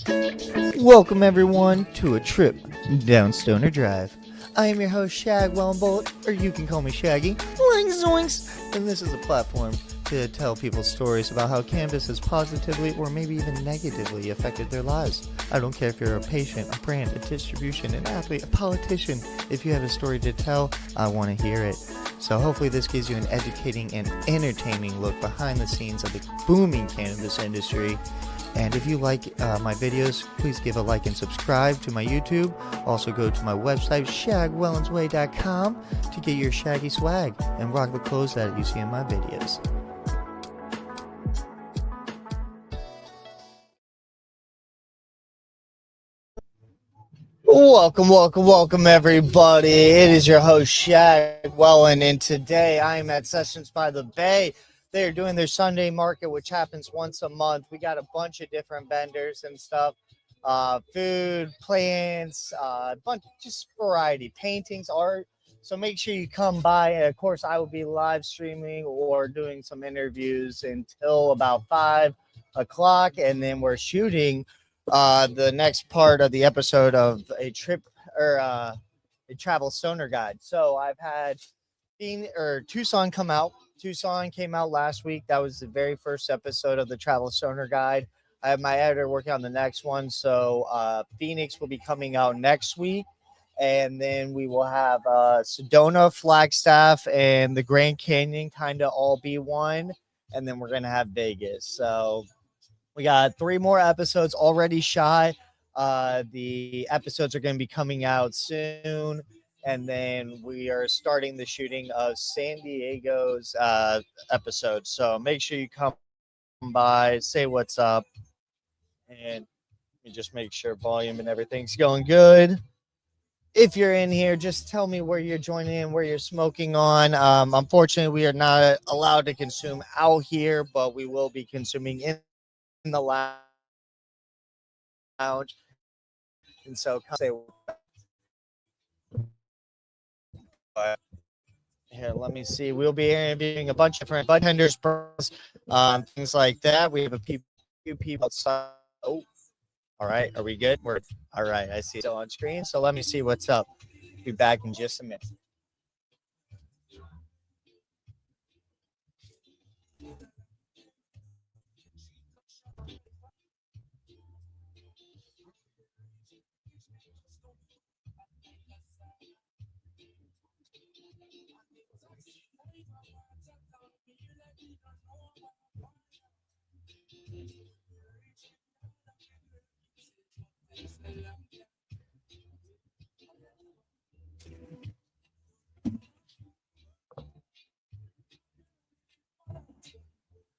Welcome everyone to a trip down Stoner Drive. I am your host Shagwell and Bullet, or you can call me Shaggy. Zoinks, zoinks! And this is a platform to tell people stories about how cannabis has positively or maybe even negatively affected their lives. I don't care if you're a patient, a brand, a distribution, an athlete, a politician. If you have a story to tell, I want to hear it. So hopefully this gives you an educating and entertaining look behind the scenes of the booming cannabis industry. And if you like my videos, please give a like and subscribe to my YouTube. Also go to my website, shagwellensway.com, to get your shaggy swag and rock the clothes that you see in my videos. Welcome, everybody. It is your host, Shagwell, and today I am at Sessions by the Bay. They're doing their Sunday market, which happens once a month. We got a bunch of different vendors and stuff, food, plants, a bunch, just variety, paintings, art. So make sure you come by. And of course, I will be live streaming or doing some interviews until about 5 o'clock, and then we're shooting the next part of the episode of a trip or a travel stoner guide. So I've had Tucson come out. Tucson came out last week. That was the very first episode of the Travel Stoner Guide. I have my editor working on the next one. So Phoenix will be coming out next week. And then we will have Sedona, Flagstaff, and the Grand Canyon kind of all be one. And then we're going to have Vegas. So we got 3 more episodes already shot. The episodes are going to be coming out soon. And then we are starting the shooting of San Diego's episode. So make sure you come by, say what's up, and just make sure volume and everything's going good. If you're in here, just tell me where you're joining in, where you're smoking on. Unfortunately, we are not allowed to consume out here, but we will be consuming in the lounge. And so come say here, let me see. We'll be interviewing a bunch of different budtenders, things like that. We have a few people outside. Oh, all right. Are we good? We're all right. I see it on screen. So let me see what's up. Be back in just a minute.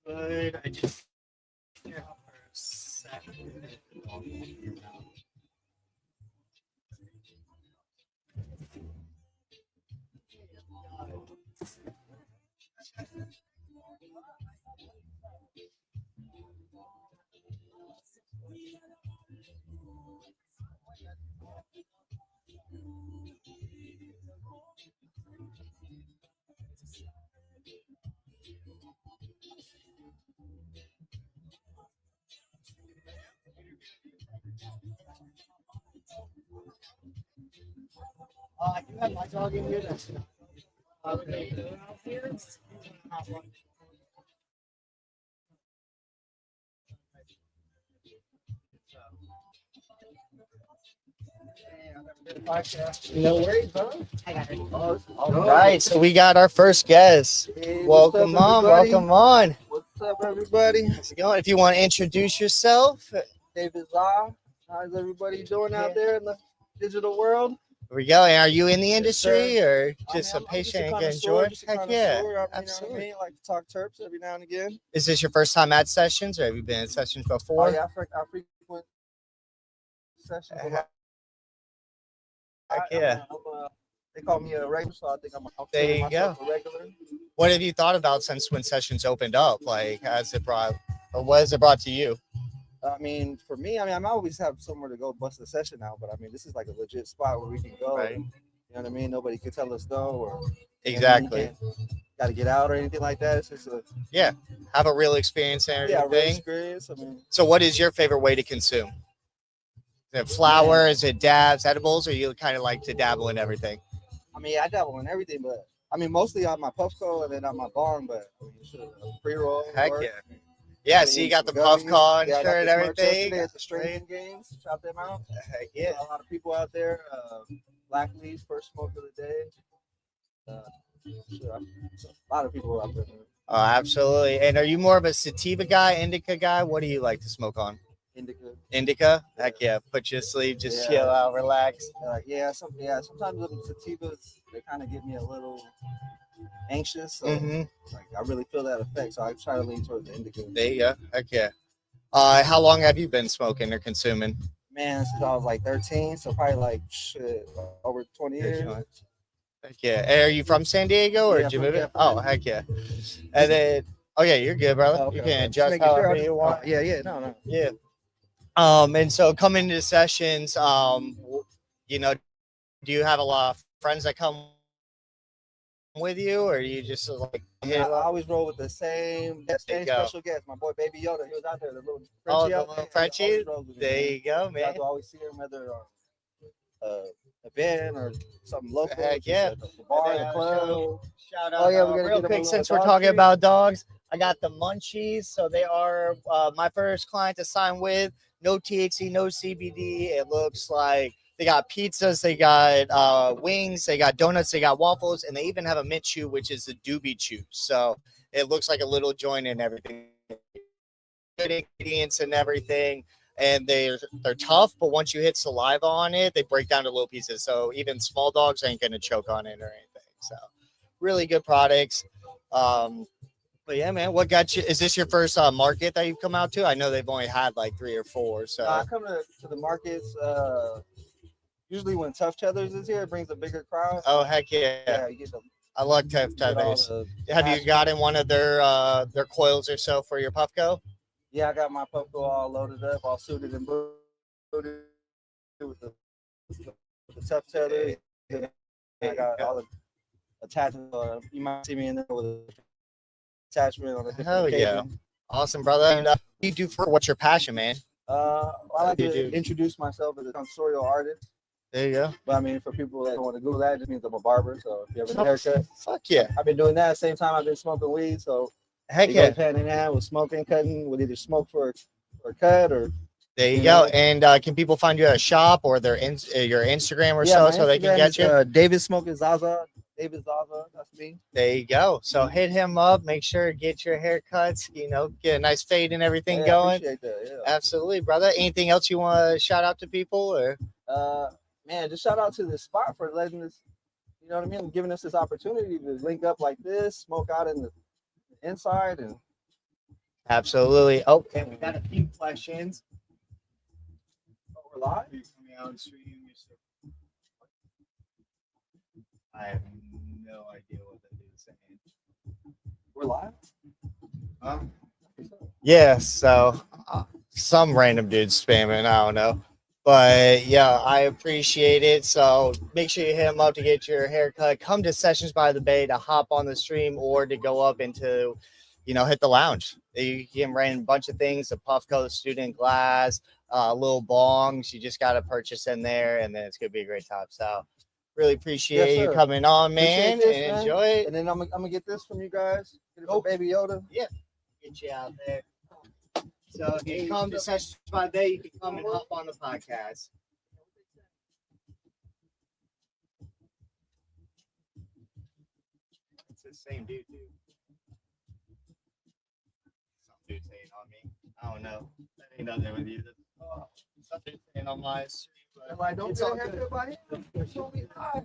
Good. I just here for a second. You have my dog in here. That's no worries, bro. I got it. All right, so we got our first guest. Hey, Welcome on, welcome on. What's up, everybody? How's it going? If you want to introduce yourself, David Zaw. How's everybody doing out there in the digital world? here we go. Are you in the industry Yes, or just I'm a patient and just get enjoyed? just a Heck connoisseur. yeah, You know what I absolutely. mean? I like to talk terps every now and again. Is this your first time at Sessions, or have you been at Sessions before? Oh, yeah, I frequent sessions a lot. Heck yeah. They call me a regular, so I think I'm There you myself a regular. What have you thought about since when Sessions opened up? Like, what has it brought to you? I mean, for me, I always have somewhere to go bust a session out, but I mean, this is like a legit spot where we can go. Right. You know what I mean? Nobody can tell us no, or Exactly. got to get out or anything like that. It's just Have a real experience and real everything. experience. I mean, So what is your favorite way to consume? it flower? Is it dabs, edibles, or you kind of like to dabble in everything? I mean, I dabble in everything, but I mean, mostly on my Puffco and then on my bong. But I mean, sure, pre-roll. Heck work. yeah. Yeah, so you got the puff con Yeah, I got shirt and this merch everything. yesterday at the Straight Games. Shout them out. Heck yeah. A lot of people out there. Black Leaf, first smoke of the day. Sure, a lot of people out there. Oh, absolutely. And are you more of a sativa guy, indica guy? What do you like to smoke on? Indica. Indica? Heck yeah. Put you to sleep, just chill out, relax. Sometimes little sativas, they kind of get me a little anxious. So like I really feel that effect. So I try to lean towards the indica. There you go. Heck yeah. How long have you been smoking or consuming? Man, since I was like 13, so probably like over 20 years. Heck yeah. Hey, are you from San Diego or did you move it? Oh, heck yeah. And then, you're good, brother. You can adjust however you want. No. Yeah. And so coming to sessions, do you have a lot of friends that come with you, or you just like? I always roll with the same special guest. My boy Baby Yoda, he was out there, the little Frenchie. The little Frenchie. There you go, man. I always see him whether event or something local. Heck yeah. The bar, the club. Shout out. Real quick, since we're talking about dogs, I got the Munchies. So they are my first client to sign with. No THC, no CBD. It looks like they got pizzas, they got wings, they got donuts, they got waffles, and they even have a mint chew, which is the doobie chew. So it looks like a little joint and everything. Good ingredients and everything. And they're tough, but once you hit saliva on it, they break down to little pieces. So even small dogs ain't gonna choke on it or anything. So really good products. But yeah, man, what got you? Is this your first market that you've come out to? I know they've only had like 3 or 4. So I come to the markets usually when Tough Tethers is here. It brings a bigger crowd. Oh heck yeah! Yeah, you get them. I love Tough Tethers. Have you gotten one of their coils or so for your Puffco? Yeah, I got my Puffco all loaded up, all suited and booted with the Tough Tethers. I got all the attachments. You might see me in there with an attachment on a different occasion. Yeah. Awesome, brother. And what do you do for what's your passion, man? I like to introduce myself as a tonsorial artist. There you go. But I mean, for people that don't want to Google that, it just means I'm a barber. So if you have a haircut, fuck yeah. I've been doing that at the same time I've been smoking weed. So heck yeah. Hand in hand with smoking, cutting, with either smoke for cut or. There you go. And can people find you at a shop or your Instagram or so they can get you? David Smoking Zaza. David Zaza, that's me. There you go. So hit him up. Make sure to get your haircuts. Get a nice fade and everything going. Appreciate that. Yeah. Absolutely, brother. Anything else you want to shout out to people or? Man, just shout out to the spot for letting us. You know what I mean? Giving us this opportunity to link up like this, smoke out in the inside, and. Absolutely. Okay, we got a few questions. We're live. I have no idea what that is saying. We're live? Yeah, so some random dude spamming, I don't know. But yeah, I appreciate it. So make sure you hit him up to get your haircut. Come to Sessions by the Bay to hop on the stream or to go up into, hit the lounge. You can rent a bunch of things, the Puffco, the student glass, little bongs. You just got to purchase in there, and then it's going to be a great time. So really appreciate you coming on, man, and enjoy it. And then I'm gonna get this from you guys. Get it from Baby Yoda. Yeah, get you out there. So if you come to Sessions by the Bay, you can come and hop on the podcast. It's the same dude, too. Some dude's hating on me. I don't know. That ain't nothing with you. Something's saying on my stream. If I don't get a haircut by him, it's gonna be high.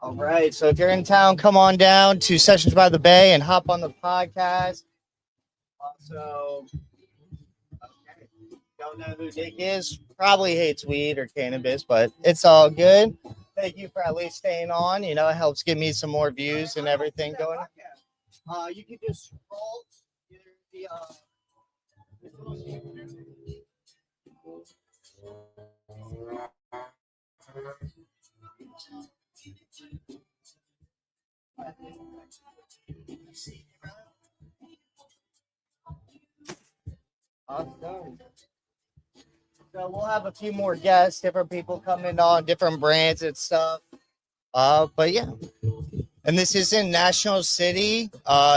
All right. So if you're in town, come on down to Sessions by the Bay and hop on the podcast. Also, okay, don't know who Nick is. Probably hates weed or cannabis, but it's all good. Thank you for at least staying on. You know, it helps give me some more views and everything going. You can just scroll the awesome. So we'll have a few more guests, different people coming on, different brands and stuff. But yeah, and this is in National City,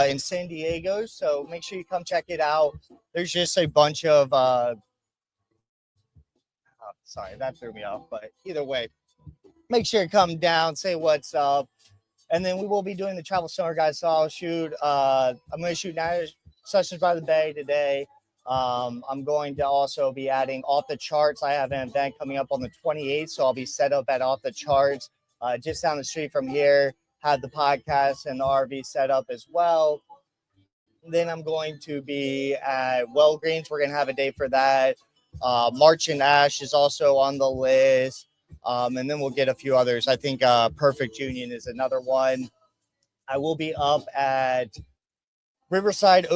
in San Diego. So make sure you come check it out. There's just a bunch of sorry, that threw me off. But either way, make sure you come down, say what's up, and then we will be doing the Travel Stoner guys. So I'll shoot. I'm going to shoot Sessions by the Bay today. I'm going to also be adding Off the Charts. I have an event coming up on the 28th, so I'll be set up at Off the Charts, just down the street from here. Have the podcast and the RV set up as well. Then I'm going to be at Wellgreens. We're going to have a day for that. March and Ash is also on the list. And then we'll get a few others. I think Perfect Union is another one. I will be up at Riverside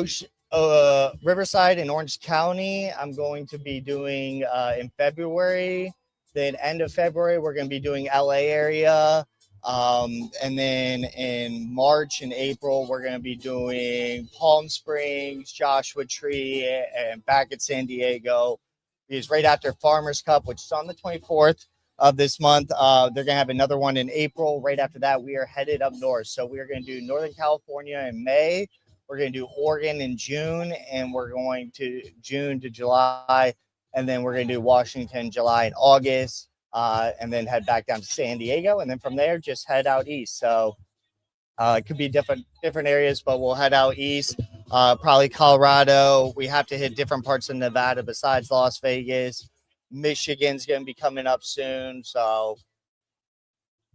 in Orange County. I'm going to be doing in February. Then end of February, we're going to be doing LA area. And then in March and April, we're going to be doing Palm Springs, Joshua Tree, and back at San Diego. Because right after Farmers Cup, which is on the 24th of this month, they're going to have another one in April. Right after that, we are headed up north. So we are going to do Northern California in May. We're going to do Oregon in June, and we're going to June to July. And then we're going to do Washington, July, and August. And then head back down to San Diego, and then from there just head out east. So it could be different areas, but we'll head out east. Probably Colorado. We have to hit different parts of Nevada besides Las Vegas. Michigan's going to be coming up soon, so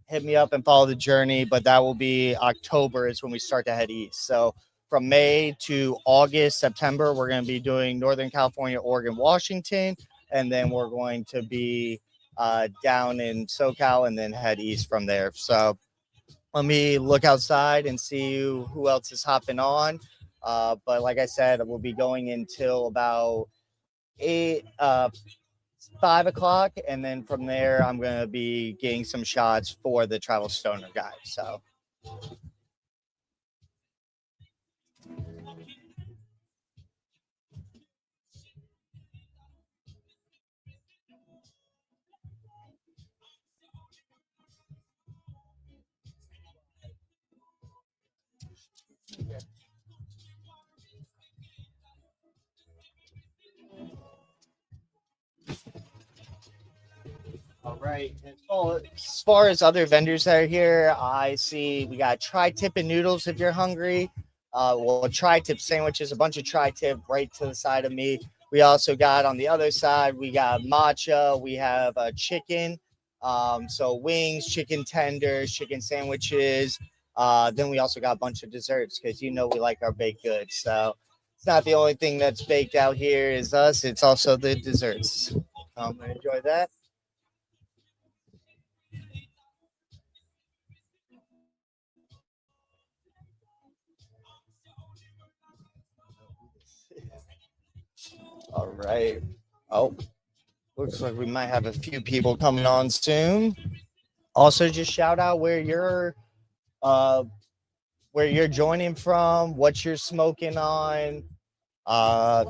hit me up and follow the journey. But that will be October is when we start to head east. So from May to August, September, we're going to be doing Northern California, Oregon, Washington, and then we're going to be down in SoCal and then head east from there. So let me look outside and see who else is hopping on. But like I said, we'll be going until about 5 o'clock. And then from there, I'm going to be getting some shots for the Travel Stoner guys. So. All right. As far as other vendors that are here, I see we got tri-tip and noodles if you're hungry. Tri-tip sandwiches, a bunch of tri-tip right to the side of me. We also got on the other side, we got matcha. We have chicken. So wings, chicken tenders, chicken sandwiches. Then we also got a bunch of desserts because we like our baked goods. So it's not the only thing that's baked out here is us. It's also the desserts. Enjoy that. All right. Oh, looks like we might have a few people coming on soon. Also, just shout out where you're joining from, what you're smoking on.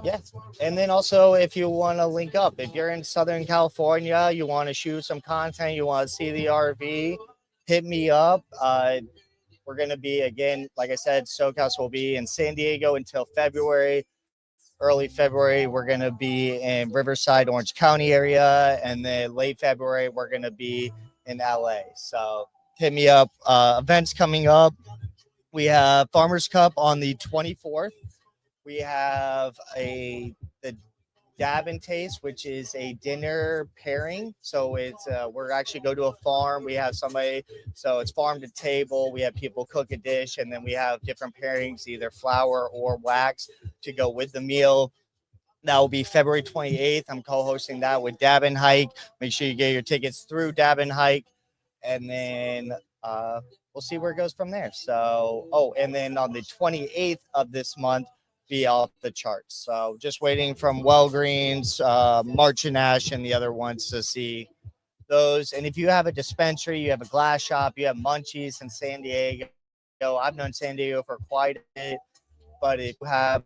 Yes. And then also if you want to link up, if you're in Southern California, you want to shoot some content, you want to see the RV, hit me up. We're gonna be again, like I said, SoCal will be in San Diego until February. Early February, we're going to be in Riverside, Orange County area. And then late February, we're going to be in LA. So hit me up. Events coming up. We have Farmers Cup on the 24th. We have the Dab and Taste, which is a dinner pairing. So it's we're actually go to a farm. We have somebody, so it's farm to table. We have people cook a dish, and then we have different pairings, either flour or wax, to go with the meal. That will be February 28th. I'm co-hosting that with Dab and Hike. Make sure you get your tickets through Dab and Hike, and then we'll see where it goes from there. So, oh, and then on the 28th of this month, be off the charts. So, just waiting from Wellgreens, March and Ash, and the other ones to see those. And if you have a dispensary, you have a glass shop, you have Munchies in San Diego. I've known San Diego for quite a bit, but if you have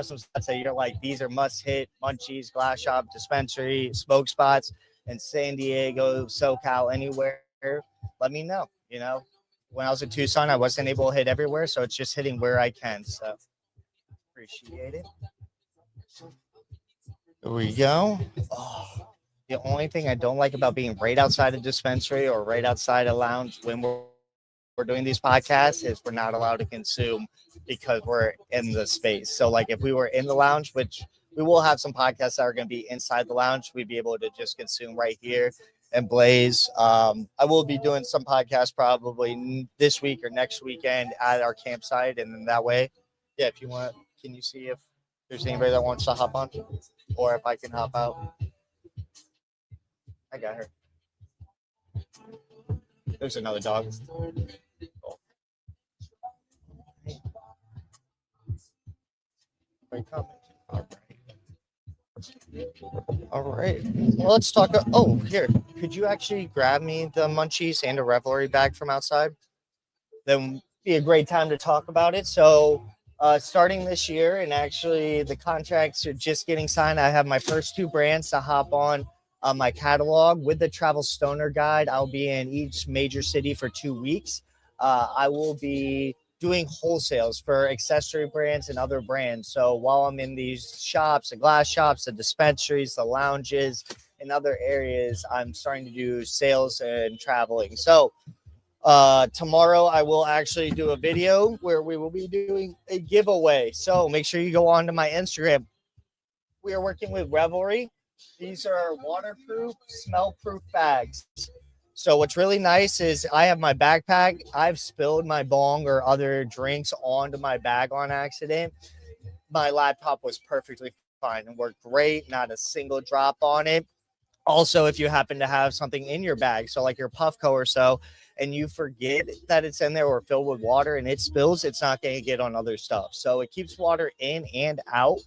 some spots that you're like, these are must hit: Munchies, glass shop, dispensary, smoke spots in San Diego, SoCal, anywhere, let me know. When I was in Tucson, I wasn't able to hit everywhere, so it's just hitting where I can. So appreciate it. Here we go. Oh, the only thing I don't like about being right outside a dispensary or right outside a lounge when we're doing these podcasts is we're not allowed to consume because we're in the space. So like if we were in the lounge, which we will have some podcasts that are going to be inside the lounge, we'd be able to just consume right here and blaze. I will be doing some podcasts probably this week or next weekend at our campsite. And then that way, yeah, if you want, can you see if there's anybody that wants to hop on or if I can hop out? I got her. There's another dog. All right. Well, let's talk. Oh, here. Could you actually grab me the munchies and a Revelry bag from outside? Then be a great time to talk about it. So, starting this year, and actually the contracts are just getting signed. I have my first two brands to hop on my catalog with the Travel Stoner Guide. I'll be in each major city for 2 weeks. I will be doing wholesales for accessory brands and other brands. So while I'm in these shops, the glass shops, the dispensaries, the lounges, and other areas, I'm starting to do sales and traveling. So tomorrow I will actually do a video where we will be doing a giveaway. So make sure you go on to my Instagram. We are working with Revelry. These are waterproof, smell-proof bags. So what's really nice is I have my backpack. I've spilled my bong or other drinks onto my bag on accident. My laptop was perfectly fine and worked great. Not a single drop on it. Also, if you happen to have something in your bag, so like your Puffco or so, and you forget that it's in there or filled with water and it spills, it's not going to get on other stuff. So it keeps water in and out.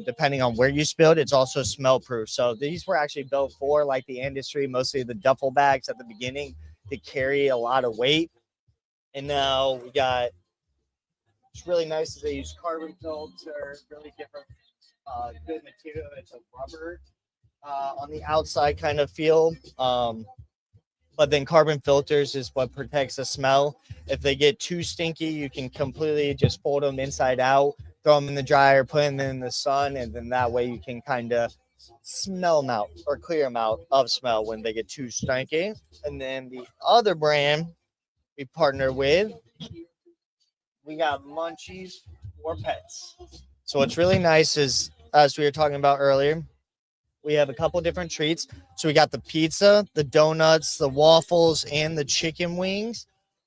Depending on where you spilled, it's also smell proof. So these were actually built for like the industry, mostly the duffel bags at the beginning to carry a lot of weight. And now we got, it's really nice that they use carbon filter, really different, good material. It's a rubber on the outside kind of feel. But then carbon filters is what protects the smell. If they get too stinky, you can completely just fold them inside out, throw them in the dryer, put them in the sun, and then that way you can kind of smell them out or clear them out of smell when they get too stinky. And then the other brand we partner with, we got Munchies for Pets. So what's really nice is, as we were talking about earlier, we have a couple different treats. So we got the pizza, the donuts, the waffles, and the chicken wings.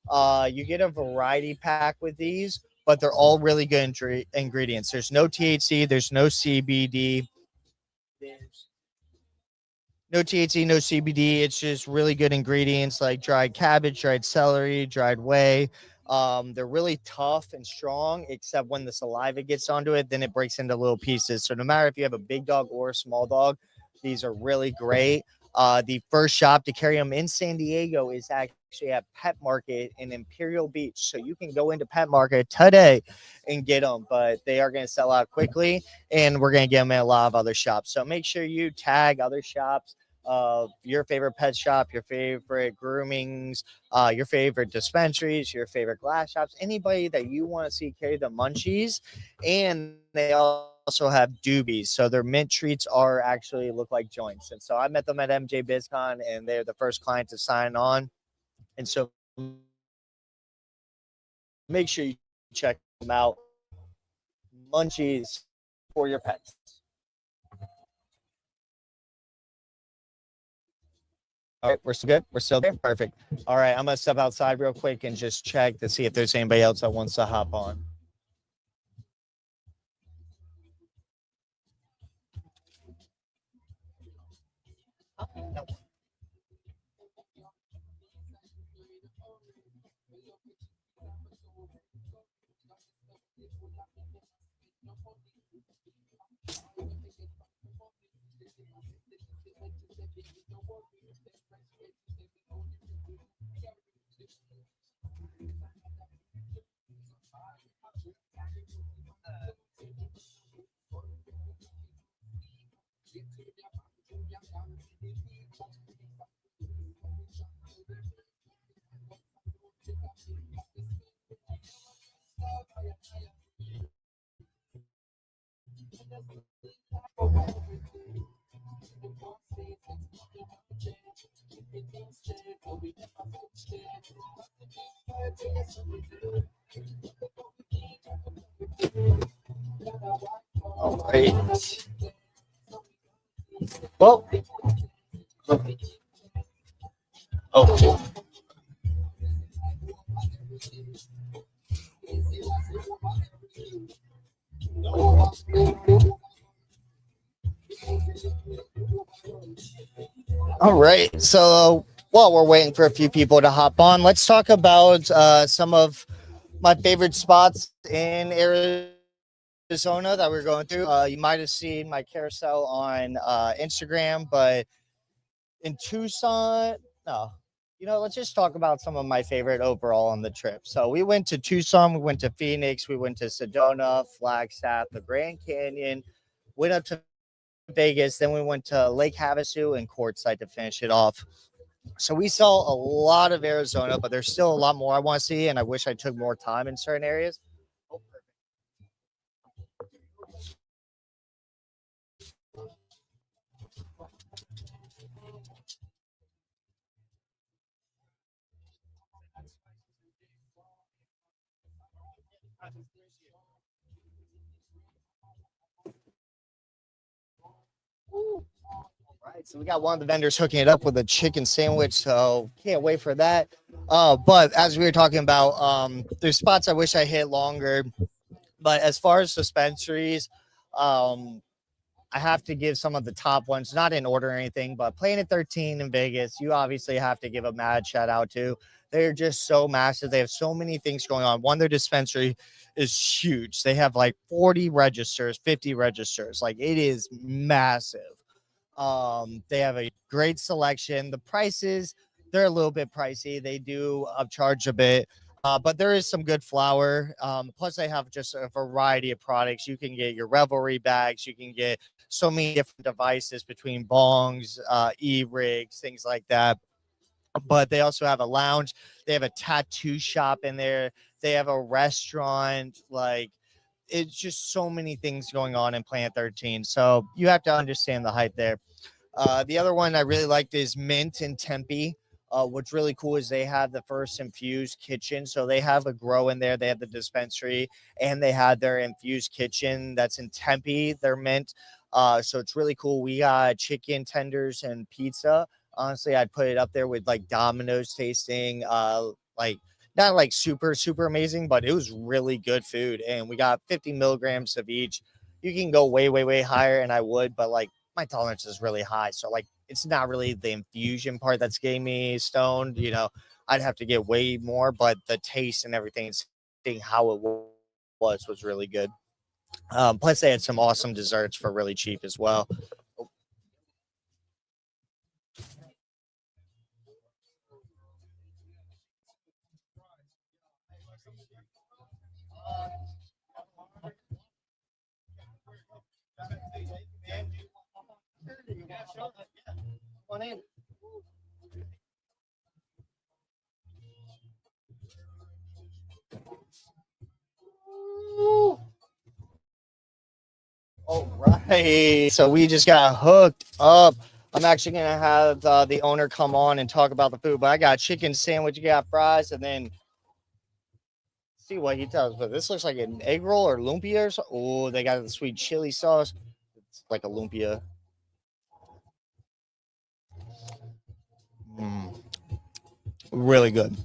You get a variety pack with these, but they're all really good ingredients. There's no THC, there's no CBD. There's no THC, no CBD. It's just really good ingredients like dried cabbage, dried celery, dried whey. They're really tough and strong, except when the saliva gets onto it, then it breaks into little pieces. So no matter if you have a big dog or a small dog, these are really great. The first shop to carry them in San Diego is actually at Pet Market in Imperial Beach. So you can go into Pet Market today and get them, but they are going to sell out quickly, and we're going to get them in a lot of other shops. So make sure you tag other shops of your favorite pet shop, your favorite groomings, your favorite dispensaries, your favorite glass shops, anybody that you want to see carry the munchies. And they also have doobies. So their mint treats are actually look like joints. And so I met them at MJ BizCon, and they're the first client to sign on. And so make sure you check them out. Munchies for your pets. All right, we're still good. We're still there. Perfect. All right, I'm gonna step outside real quick and just check to see if there's anybody else that wants to hop on. All right. Well. Oh. All right. So while we're waiting for a few people to hop on, let's talk about some of my favorite spots in Arizona that we're going through. You might have seen my carousel on Instagram, but in Tucson, no. Let's just talk about some of my favorite overall on the trip. So we went to Tucson, we went to Phoenix, we went to Sedona, Flagstaff, the Grand Canyon, went up to Vegas, then we went to Lake Havasu and Quartzsite to finish it off. So we saw a lot of Arizona, but there's still a lot more I want to see, and I wish I took more time in certain areas. Right, so we got one of the vendors hooking it up with a chicken sandwich, so can't wait for that. But as we were talking about, there's spots I wish I hit longer, but as far as dispensaries, I have to give some of the top ones, not in order or anything, but Planet 13 in Vegas, you obviously have to give a mad shout out to. They're just so massive. They have so many things going on. One, their dispensary is huge. They have like 40 registers, 50 registers. Like, it is massive. They have a great selection. The prices, they're a little bit pricey. They do upcharge a bit, but there is some good flour. Plus, they have just a variety of products. You can get your Revelry bags. You can get so many different devices between bongs, e-rigs, things like that. But they also have a lounge. They have a tattoo shop in there. They have a restaurant. Like, it's just so many things going on in Planet 13. So you have to understand the hype there. The other one I really liked is Mint in Tempe. What's really cool is they have the first infused kitchen. So they have a grow in there. They have the dispensary and they had their infused kitchen that's in Tempe. They're Mint. So it's really cool. We got chicken tenders and pizza. Honestly, I'd put it up there with like Domino's tasting, like not like super, super amazing, but it was really good food. And we got 50 milligrams of each. You can go way, way, way higher, and I would, but like my tolerance is really high. So like it's not really the infusion part that's getting me stoned. I'd have to get way more, but the taste and everything, seeing how it was really good. Plus they had some awesome desserts for really cheap as well. All right. So we just got hooked up. I'm actually going to have the owner come on and talk about the food, but I got chicken sandwich, you got fries, and then see what he tells, but this looks like an egg roll or lumpia or something. Oh, they got the sweet chili sauce. It's like a lumpia. Mm, really good.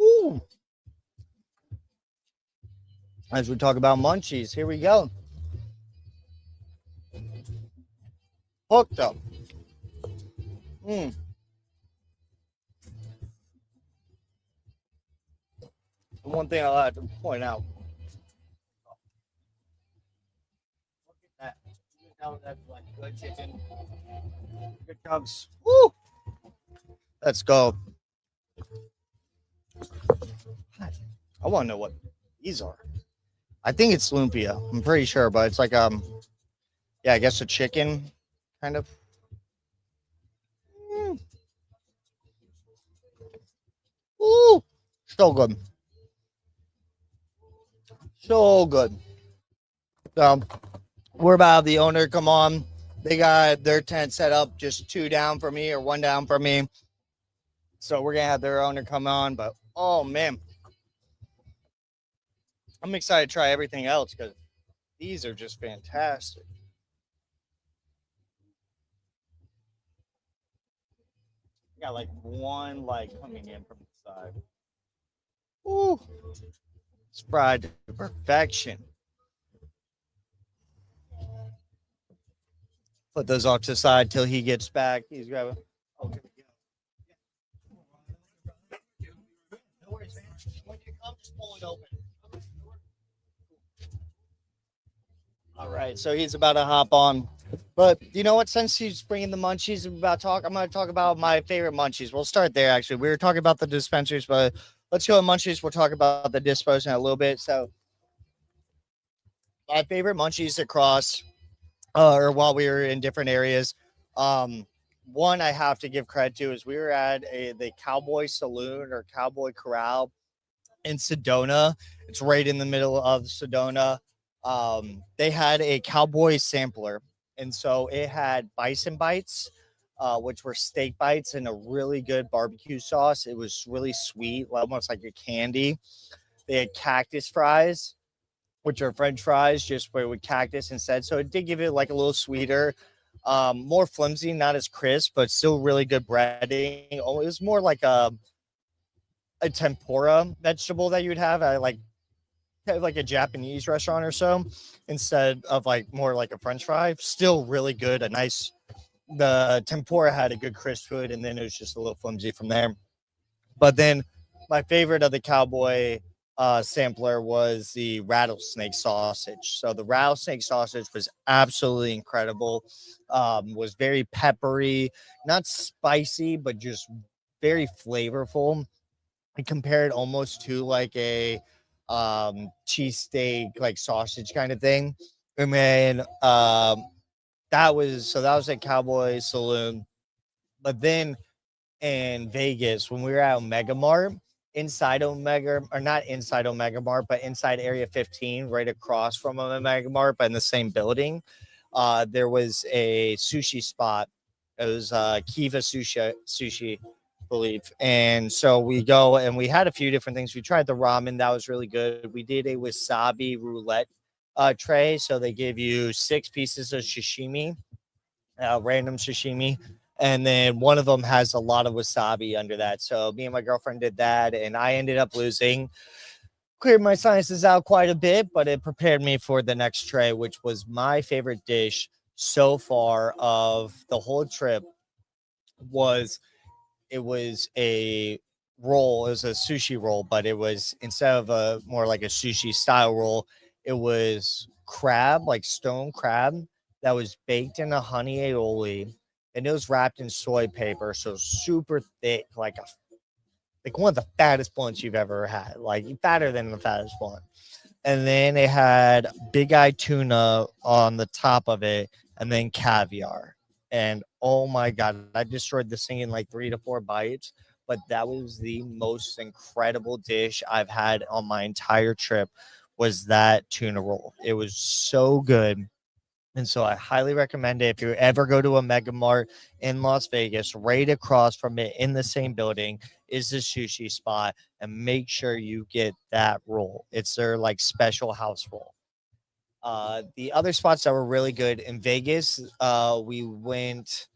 Ooh. As we talk about munchies, here we go. Hooked up. Mm. One thing I like to point out. Look at that. You know that's like good chicken. Good chunks. Woo! Let's go. I want to know what these are. I think it's lumpia. I'm pretty sure, but it's like yeah, I guess a chicken kind of. Mm. Ooh, so good. So good. So we're about to have the owner come on. They got their tent set up just 2 down for me or 1 down for me. So we're gonna have their owner come on. But oh man, I'm excited to try everything else because these are just fantastic. Got like one light coming in from the side. Ooh, it's fried to perfection. Put those off to the side till he gets back. He's grabbing. Oh, here we go. No worries, man. When you come, just pull it open. All right, so he's about to hop on. But you know what? Since he's bringing the munchies, I'm going to talk about my favorite munchies. We'll start there, actually. We were talking about the dispensaries, but let's go to munchies. We'll talk about the dispos in a little bit. So my favorite munchies across, or while we were in different areas, um, one I have to give credit to is we were at the Cowboy Saloon or Cowboy Corral in Sedona. It's right in the middle of Sedona. They had a cowboy sampler, and so it had bison bites, which were steak bites and a really good barbecue sauce. It was really sweet, almost like a candy. They had cactus fries, which are French fries, just with cactus instead. So it did give it like a little sweeter, more flimsy, not as crisp, but still really good breading. Oh, it was more like a tempura vegetable that you'd have at like a Japanese restaurant or so, instead of like more like a French fry. Still really good. A nice the tempura had a good crisp to it, and then it was just a little flimsy from there. But then my favorite of the cowboy sampler was the rattlesnake sausage. So the rattlesnake sausage was absolutely incredible. Was very peppery, not spicy, but just very flavorful. I compared almost to like a cheesesteak, like sausage kind of thing. And then that was at Cowboy Saloon. But then in Vegas, when we were at Omega Mart, inside Omega, or not inside Omega Mart, but inside Area 15, right across from Omega Mart, but in the same building, there was a sushi spot. It was Kiva Sushi, believe. And so we go and we had a few different things. We tried the ramen, that was really good. We did a wasabi roulette tray. So they give you 6 pieces of sashimi, random sashimi. And then one of them has a lot of wasabi under that. So me and my girlfriend did that, and I ended up losing. Cleared my sinuses out quite a bit, but it prepared me for the next tray, which was my favorite dish so far of the whole trip. Was It was a roll. It was a sushi roll, but it was, instead of a more like a sushi style roll, it was crab, like stone crab, that was baked in a honey aioli, and it was wrapped in soy paper, so super thick, like one of the fattest blunts you've ever had, like fatter than the fattest blunt. And then it had big eye tuna on the top of it, and then caviar. And oh my god, I destroyed this thing in like 3 to 4 bites. But that was the most incredible dish I've had on my entire trip. Was that tuna roll? It was so good. And so I highly recommend it if you ever go to a Mega Mart in Las Vegas, right across from it in the same building is the sushi spot. And make sure you get that roll. It's their like special house roll. The other spots that were really good in Vegas, we went.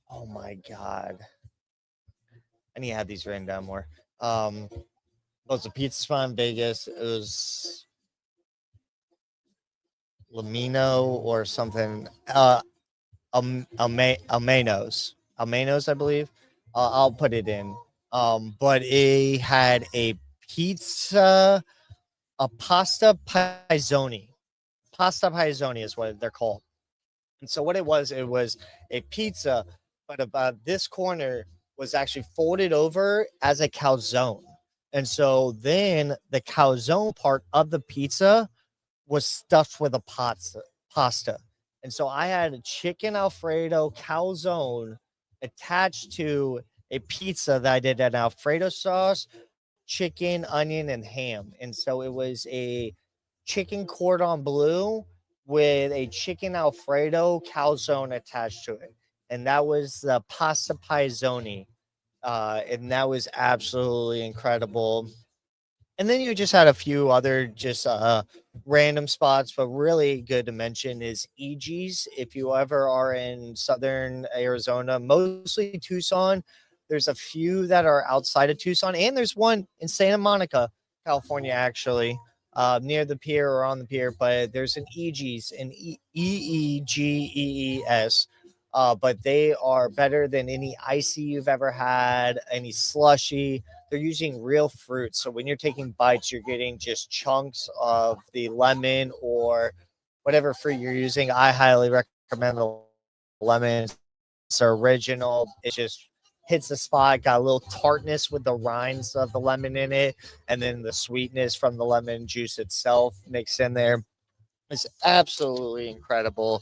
Oh my God. I need to have these written down more. It was a pizza spot in Vegas. It was Lamino or something. Almanos, I believe. I'll put it in. But it had a pizza, a pasta pizzoni. Pasta pizzoni is what they're called. And so what it was a pizza, but about this corner was actually folded over as a calzone. And so then the calzone part of the pizza was stuffed with a pasta. And so I had a chicken Alfredo calzone attached to a pizza that I did an Alfredo sauce, chicken, onion, and ham. And so it was a chicken cordon bleu with a chicken Alfredo calzone attached to it. And that was the pasta pizzoni. And that was absolutely incredible. And then you just had a few other just random spots, but really good to mention is EG's. If you ever are in southern Arizona, mostly Tucson, there's a few that are outside of Tucson, and there's one in Santa Monica, California, actually, near the pier or on the pier. But there's an EG's, an EEGEES. But they are better than any icy you've ever had, any slushy. They're using real fruit. So when you're taking bites, you're getting just chunks of the lemon or whatever fruit you're using. I highly recommend the lemon. It's original. It just hits the spot. Got a little tartness with the rinds of the lemon in it, and then the sweetness from the lemon juice itself mixed in there. It's absolutely incredible.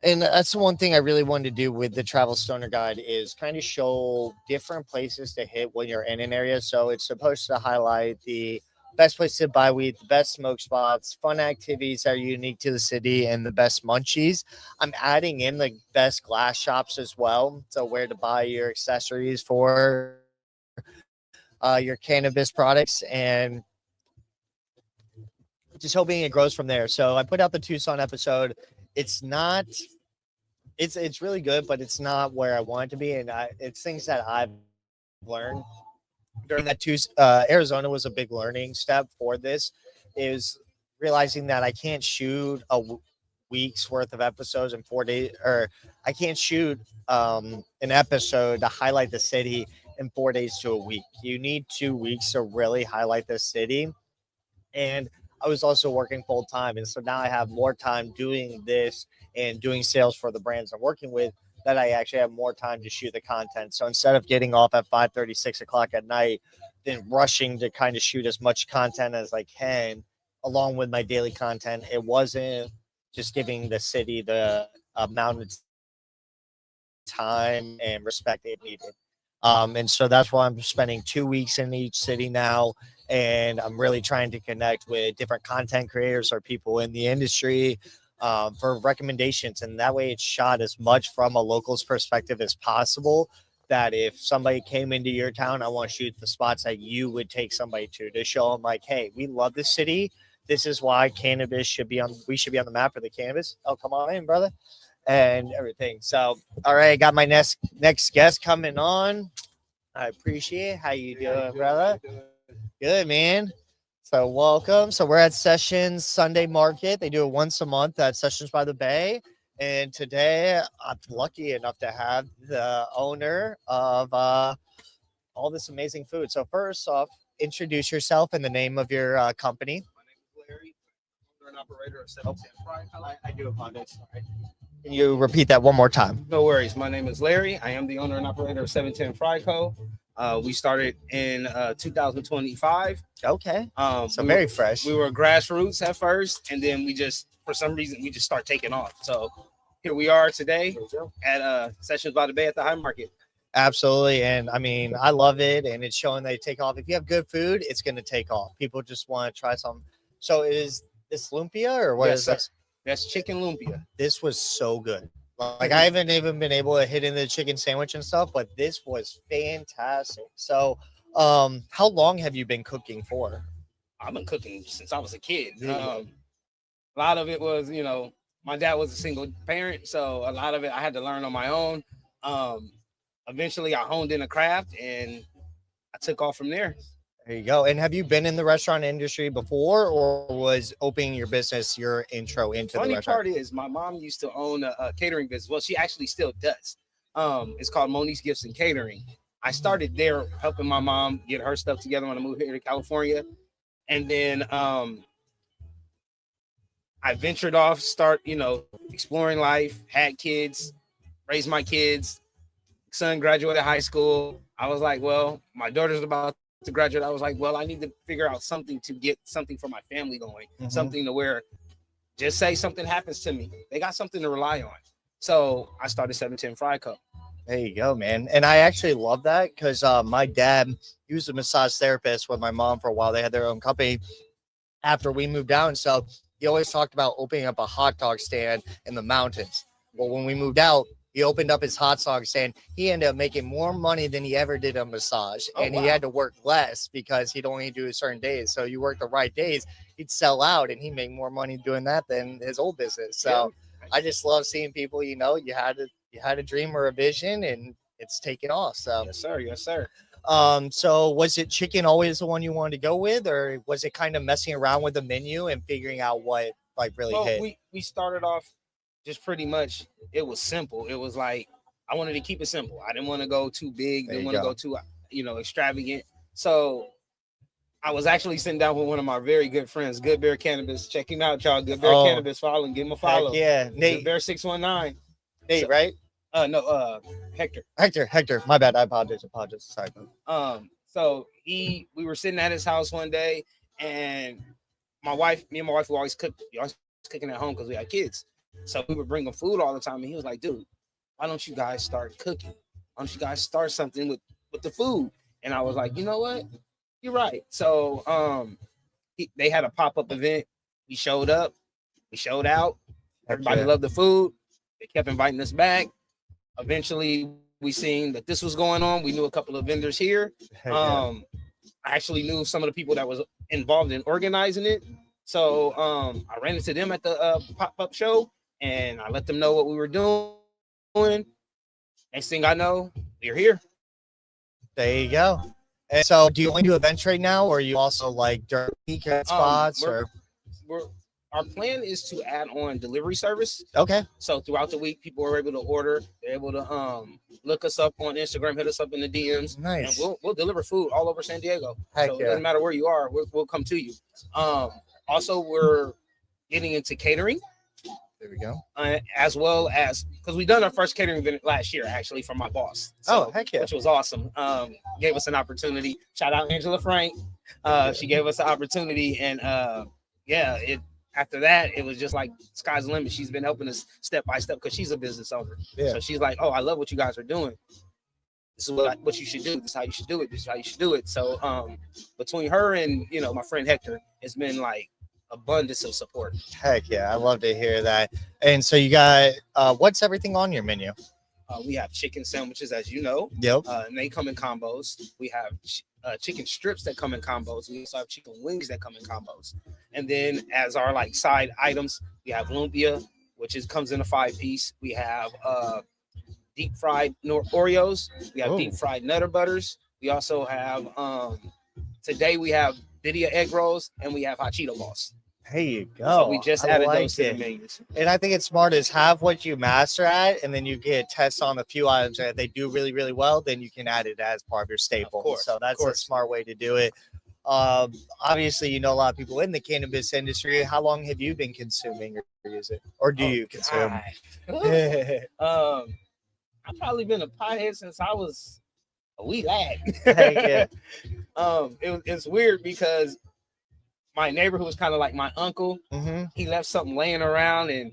And that's the one thing I really wanted to do with the Travel Stoner Guide is kind of show different places to hit when you're in an area. So it's supposed to highlight the best place to buy weed, the best smoke spots, fun activities that are unique to the city, and the best munchies. I'm adding in the best glass shops as well. So where to buy your accessories for your cannabis products, and just hoping it grows from there. So I put out the Tucson episode. It's not it's really good, but it's not where I want it to be. And it's things that I've learned during that Arizona was a big learning step for this, is realizing that I can't shoot a week's worth of episodes in 4 days, or I can't shoot an episode to highlight the city in 4 days to a week. You need 2 weeks to really highlight the city. And I was also working full time. And so now I have more time doing this and doing sales for the brands I'm working with, that I actually have more time to shoot the content. So instead of getting off at 5:30, 6 o'clock at night, then rushing to kind of shoot as much content as I can along with my daily content, it wasn't just giving the city the amount of time and respect it needed. And so that's why I'm spending 2 weeks in each city now. And I'm really trying to connect with different content creators or people in the industry for recommendations. And that way it's shot as much from a local's perspective as possible. That if somebody came into your town, I want to shoot the spots that you would take somebody to show them like, hey, we love this city. This is why cannabis should be on, we should be on the map for the cannabis. Oh, come on in, brother. And everything. So, all right, got my next guest coming on. I appreciate it. How you doing, brother? Good, man. So welcome. So we're at Sessions Sunday Market. They do it once a month at Sessions by the Bay. And today I'm lucky enough to have the owner of all this amazing food. So first off, introduce yourself and the name of your company. My name is Larry. I'm an operator of 710 Fry Co. I do apologize. Sorry. Can you repeat that one more time? No worries. My name is Larry. I am the owner and operator of 710 Fry Co. We started in 2025. Okay. So very fresh. We were grassroots at first, and then we just, for some reason, we just start taking off. So here we are today at Sessions by the Bay at the High Market. Absolutely. And I mean, I love it. And it's showing they take off. If you have good food, it's going to take off. People just want to try something. So is this lumpia or what is this? That's chicken lumpia. This was so good. Like I haven't even been able to hit in the chicken sandwich and stuff, but this was fantastic. So, how long have you been cooking for? I've been cooking since I was a kid. Yeah. A lot of it was, my dad was a single parent, so a lot of it I had to learn on my own. Eventually, I honed in a craft, and I took off from there. There you go. And have you been in the restaurant industry before, or was opening your business your intro into the Funny restaurant? part is, my mom used to own a catering business. Well, she actually still does. It's called Monique's Gifts and Catering. I started there helping my mom get her stuff together when I moved here to California, and then I ventured off, exploring life, had kids, raised my kids. Son graduated high school. I was like, well, my daughter's about to graduate. I was like, well, I need to figure out something to get something for my family going, something to where just say something happens to me, they got something to rely on. So I started 710 Fry Co. There you go, man. And I actually love that because my dad, he was a massage therapist with my mom for a while. They had their own company after we moved down. So he always talked about opening up a hot dog stand in the mountains. Well, when we moved out, he opened up his hot dog stand. He ended up making more money than he ever did on massage. And he had to work less because he'd only do certain days. So you work the right days, he'd sell out and he'd make more money doing that than his old business. So I just love seeing people, you had a dream or a vision and it's taken off. So yes, sir. Yes, sir. So was it chicken always the one you wanted to go with, or was it kind of messing around with the menu and figuring out what really hit? We started off just pretty much, it was simple. It was like, I wanted to keep it simple. I didn't want to go too big, didn't want to go too, extravagant. So I was actually sitting down with one of my very good friends, Good Bear Cannabis. Check him out, y'all. Good Bear Cannabis. Follow him. Give him a follow. Yeah. Nate. Good Bear 619. Nate, right? No, Hector. Hector. My bad. I apologize. Sorry. So we were sitting at his house one day, and me and my wife were always cooking at home because we had kids. So we would bring him food all the time, and he was like, dude, why don't you guys start cooking? Why don't you guys start something with the food? And I was like, you know what? You're right. So they had a pop-up event. We showed up. We showed out. Everybody loved the food. They kept inviting us back. Eventually, we seen that this was going on. We knew a couple of vendors here. I actually knew some of the people that was involved in organizing it. So I ran into them at the pop-up show, and I let them know what we were doing. Next thing I know, we're here. There you go. And so do you only do events right now, or are you also like during weekend spots? Our plan is to add on delivery service. Okay. So throughout the week, people are able to order. They're able to look us up on Instagram, hit us up in the DMs. Nice. And we'll deliver food all over San Diego. Heck so yeah. It doesn't matter where you are, we'll come to you. Also, we're getting into catering. There we go. As well as, because we done our first catering event last year, actually, from my boss. So, heck yeah. Which was awesome. Gave us an opportunity. Shout out Angela Frank. She gave us the opportunity, and after that, it was just like sky's the limit. She's been helping us step by step because she's a business owner. Yeah. So she's like, oh, I love what you guys are doing. This is what you should do. This is how you should do it. This is how you should do it. So between her and, my friend Hector, it's been like abundance of support. Heck yeah. I love to hear that. And so you got, what's everything on your menu? We have chicken sandwiches, as you know. Yep. And they come in combos. We have chicken strips that come in combos. We also have chicken wings that come in combos. And then as our side items, we have lumpia, which comes in a 5-piece. We have deep fried Oreos. We have deep fried Nutter Butters. We also have today we have Vidya egg rolls, and we have hot Cheeto balls. There you go. So we just added those to the menus. And I think it's smart is have what you master at, and then you get tests on a few items that they do really, really well. Then you can add it as part of your staple. So that's a smart way to do it. Obviously, a lot of people in the cannabis industry. How long have you been consuming or using, or do you consume? I've probably been a pothead since I was a wee lad. Yeah. It's weird because my neighbor, who was kind of like my uncle, he left something laying around, and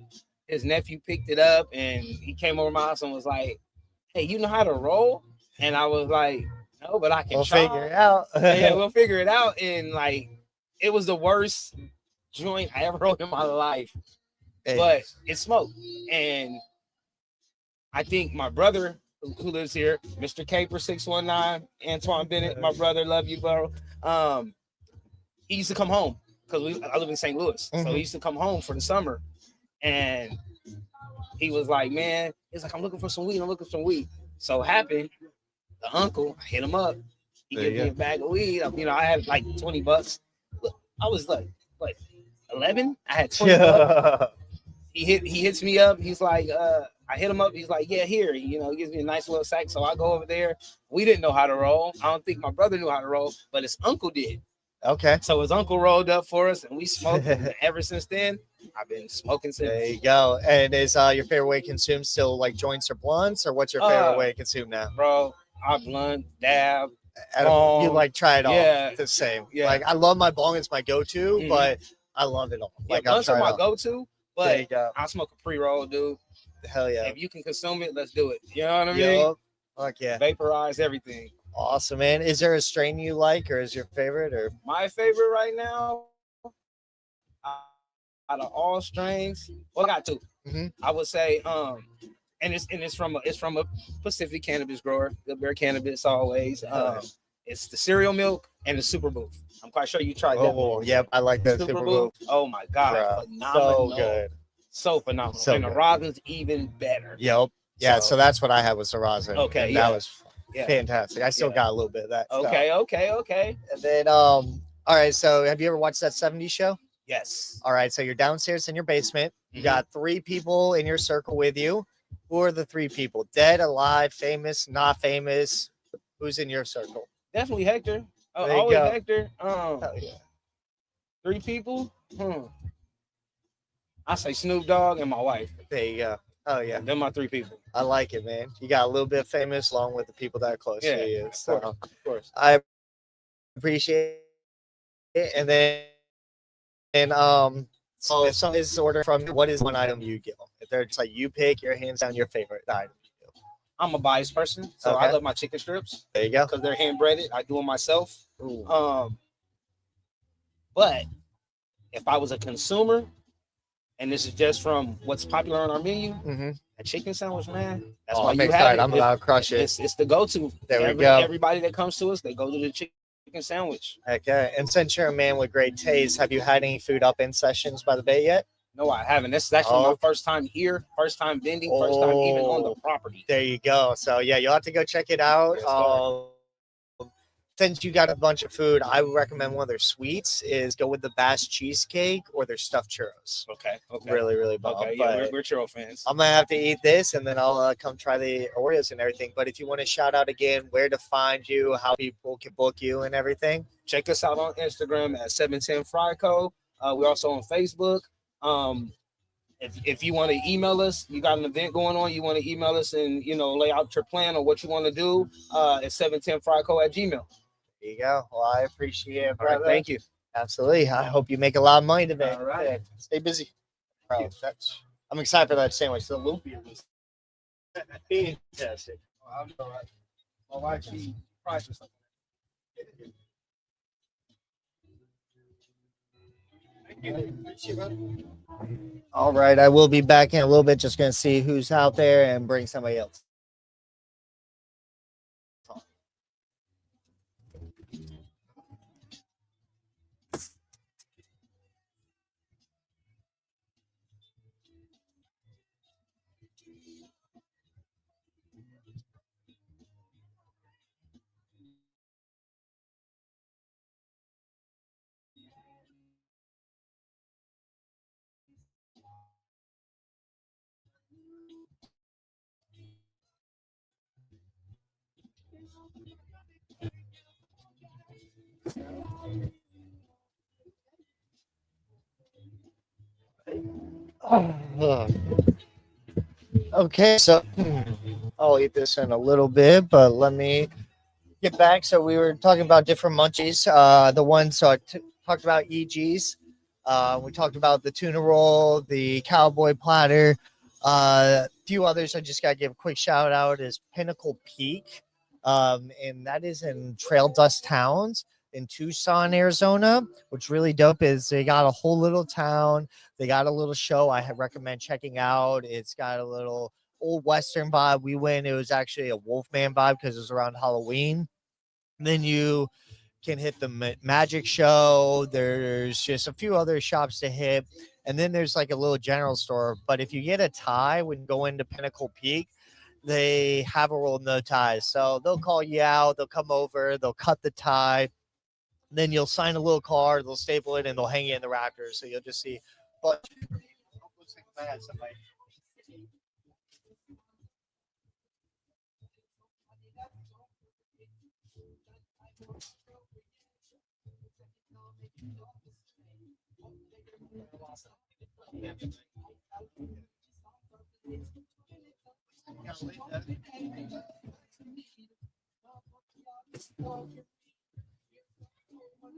his nephew picked it up, and he came over my house and was like, "Hey, you know how to roll?" And I was like, "No, but I can we'll try. Figure it out." Yeah, we'll figure it out. And it was the worst joint I ever rolled in my life. but it's smoked. And I think my brother who lives here, Mr. Caper 619, Antoine Bennett, my brother, love you, bro. He used to come home because I live in St. Louis, so he used to come home for the summer, and he was like, man, he's like, I'm looking for some weed. I'm looking for some weed. So happened, the uncle, I hit him up. He gave me a bag of weed. You know, I had like $20. Look, I was like 11. I had $20. He hits me up. He's like, I hit him up. He's like, yeah, here. You know, he gives me a nice little sack. So I go over there. We didn't know how to roll. I don't think my brother knew how to roll, but his uncle did. Okay. So his uncle rolled up for us, and we smoked. And ever since then, I've been smoking since. There you go. And is your favorite way to consume still like joints or blunts, or what's your favorite way to consume now? Bro, I blunt, dab. You like try it all. Yeah. The same. Yeah. Like I love my bong. It's my go-to, but I love it all. Like blunts are my go-to, but I smoke a pre-roll, dude. Hell yeah. If you can consume it, let's do it. You know what I mean? Fuck yeah. Vaporize everything. Awesome, man. Is there a strain you like, or is your favorite, or my favorite right now? Out of all strains, well, I got two. I would say, and it's from a Pacific cannabis grower, Good Bear Cannabis always. It's the cereal milk and the super booth. I'm quite sure you tried that. Oh, yep, I like that super booth. Oh my god, phenomenal. So good, so phenomenal. So and the rosin's even better. Yep. Yeah, so that's what I had with the rosin. Okay, that was fantastic. I still got a little bit of that. Okay. And then, all right. So, have you ever watched that '70s show? Yes. All right. So you're downstairs in your basement. You got 3 people in your circle with you. Who are the 3 people? Dead, alive, famous, not famous? Who's in your circle? Definitely Hector. Always Hector. Hell yeah. 3 people. I say Snoop Dogg and my wife. There you go. Oh yeah, they're my 3 people. I like it, man. You got a little bit famous along with the people that are close to you. So of course. I appreciate it. And then, so if someone is ordered from you, what is one item you give them? If they're just like you pick your hands down your favorite item. I'm a biased person, so I love my chicken strips. There you go. Because they're hand breaded. I do them myself. But if I was a consumer, and this is just from what's popular on our menu, a chicken sandwich, man. That's why you have it. I'm about to crush it. It's the go-to. There we go. Everybody that comes to us, they go to the chicken sandwich. Okay. And since you're a man with great taste, have you had any food up in Sessions by the Bay yet? No, I haven't. This is actually my first time here, first time vending, first time even on the property. There you go. So yeah, you'll have to go check it out. Since you got a bunch of food, I would recommend one of their sweets is go with the Bass cheesecake or their stuffed churros. Okay. Really, really bomb. Okay, yeah, we're churro fans. I'm gonna have to eat this, and then I'll come try the Oreos and everything. But if you want to shout out again, where to find you, how people can book you, and everything, check us out on Instagram at 710 Fryco. We're also on Facebook. If you want to email us, you got an event going on, you want to email us and lay out your plan or what you want to do, it's 710fryco@gmail.com. There you go. Well, I appreciate it, brother. All right, thank you. Absolutely. I hope you make a lot of money today. All right. Yeah, stay busy. Bro, I'm excited for that sandwich. The loopy is fantastic. I'm all right. My wife, she price or something. All right. I will be back in a little bit. Just going to see who's out there and bring somebody else. Okay, so I'll eat this in a little bit, but let me get back. So we were talking about different munchies. The ones talked about EGs. We talked about the tuna roll, the cowboy platter. A few others I just got to give a quick shout out is Pinnacle Peak, and that is in Trail Dust Towns. in Tucson, Arizona. What's really dope is they got a whole little town. They got a little show I recommend checking out. It's got a little old Western vibe. We went, it was actually a Wolfman vibe because it was around Halloween. And then you can hit the magic show. There's just a few other shops to hit. And then there's like a little general store. But if you get a tie when you go into Pinnacle Peak, they have a roll of no ties. So they'll call you out, they'll come over, they'll cut the tie. Then you'll sign a little card, they'll staple it, and they'll hang it in the rafters. So you'll just see a bunch of looks like I had somebody.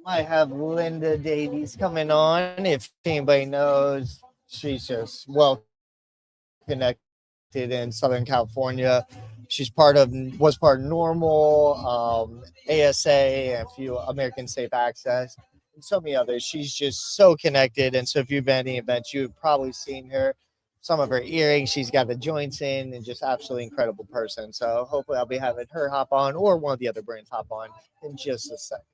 I have Linda Davies coming on. If anybody knows, she's just well connected in Southern California. She's was part of Normal, ASA, and a few American Safe Access, and so many others. She's just so connected. And so if you've been at any events, you've probably seen her. Some of her earrings, she's got the joints in, and just absolutely incredible person. So hopefully I'll be having her hop on, or one of the other brands hop on in just a second.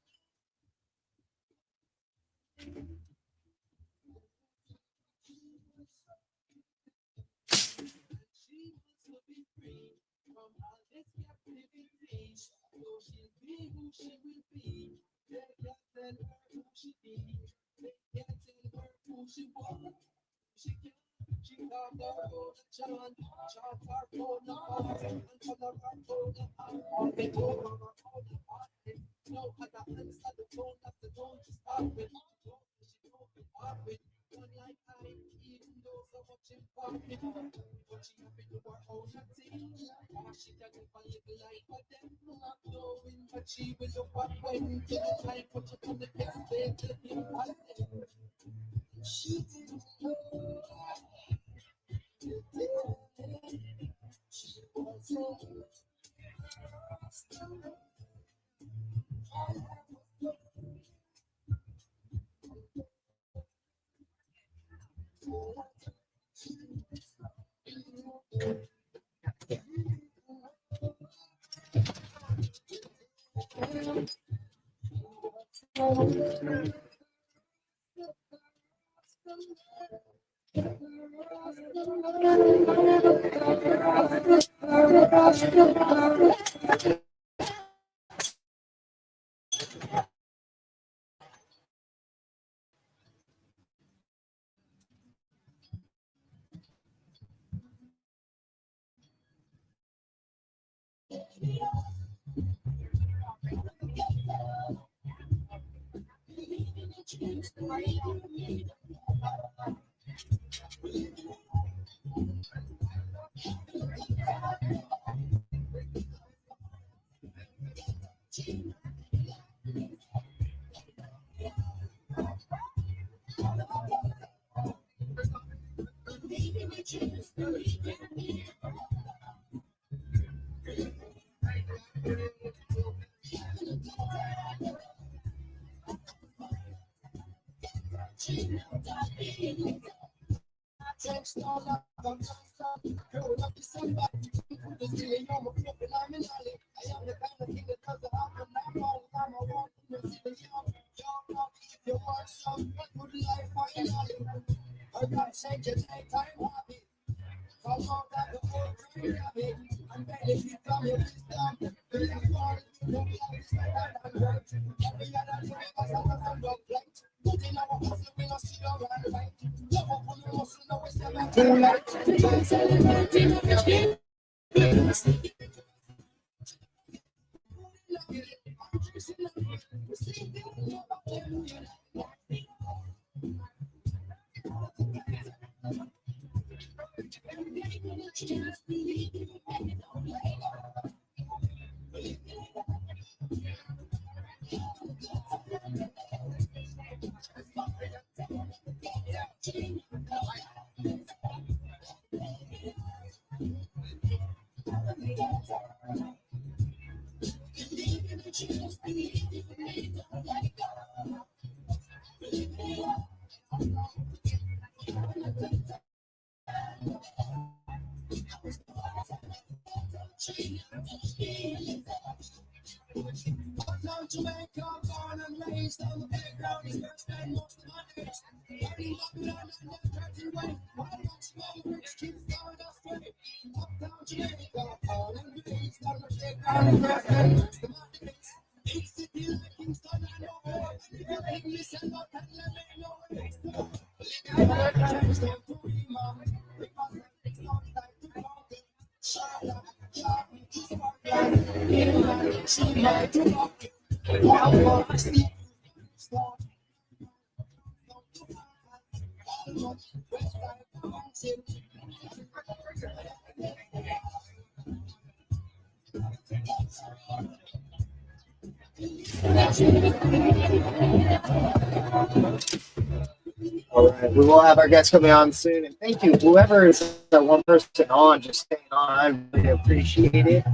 All right, we will have our guests coming on soon, and thank you, whoever is that one person on, just staying on. I really appreciate it.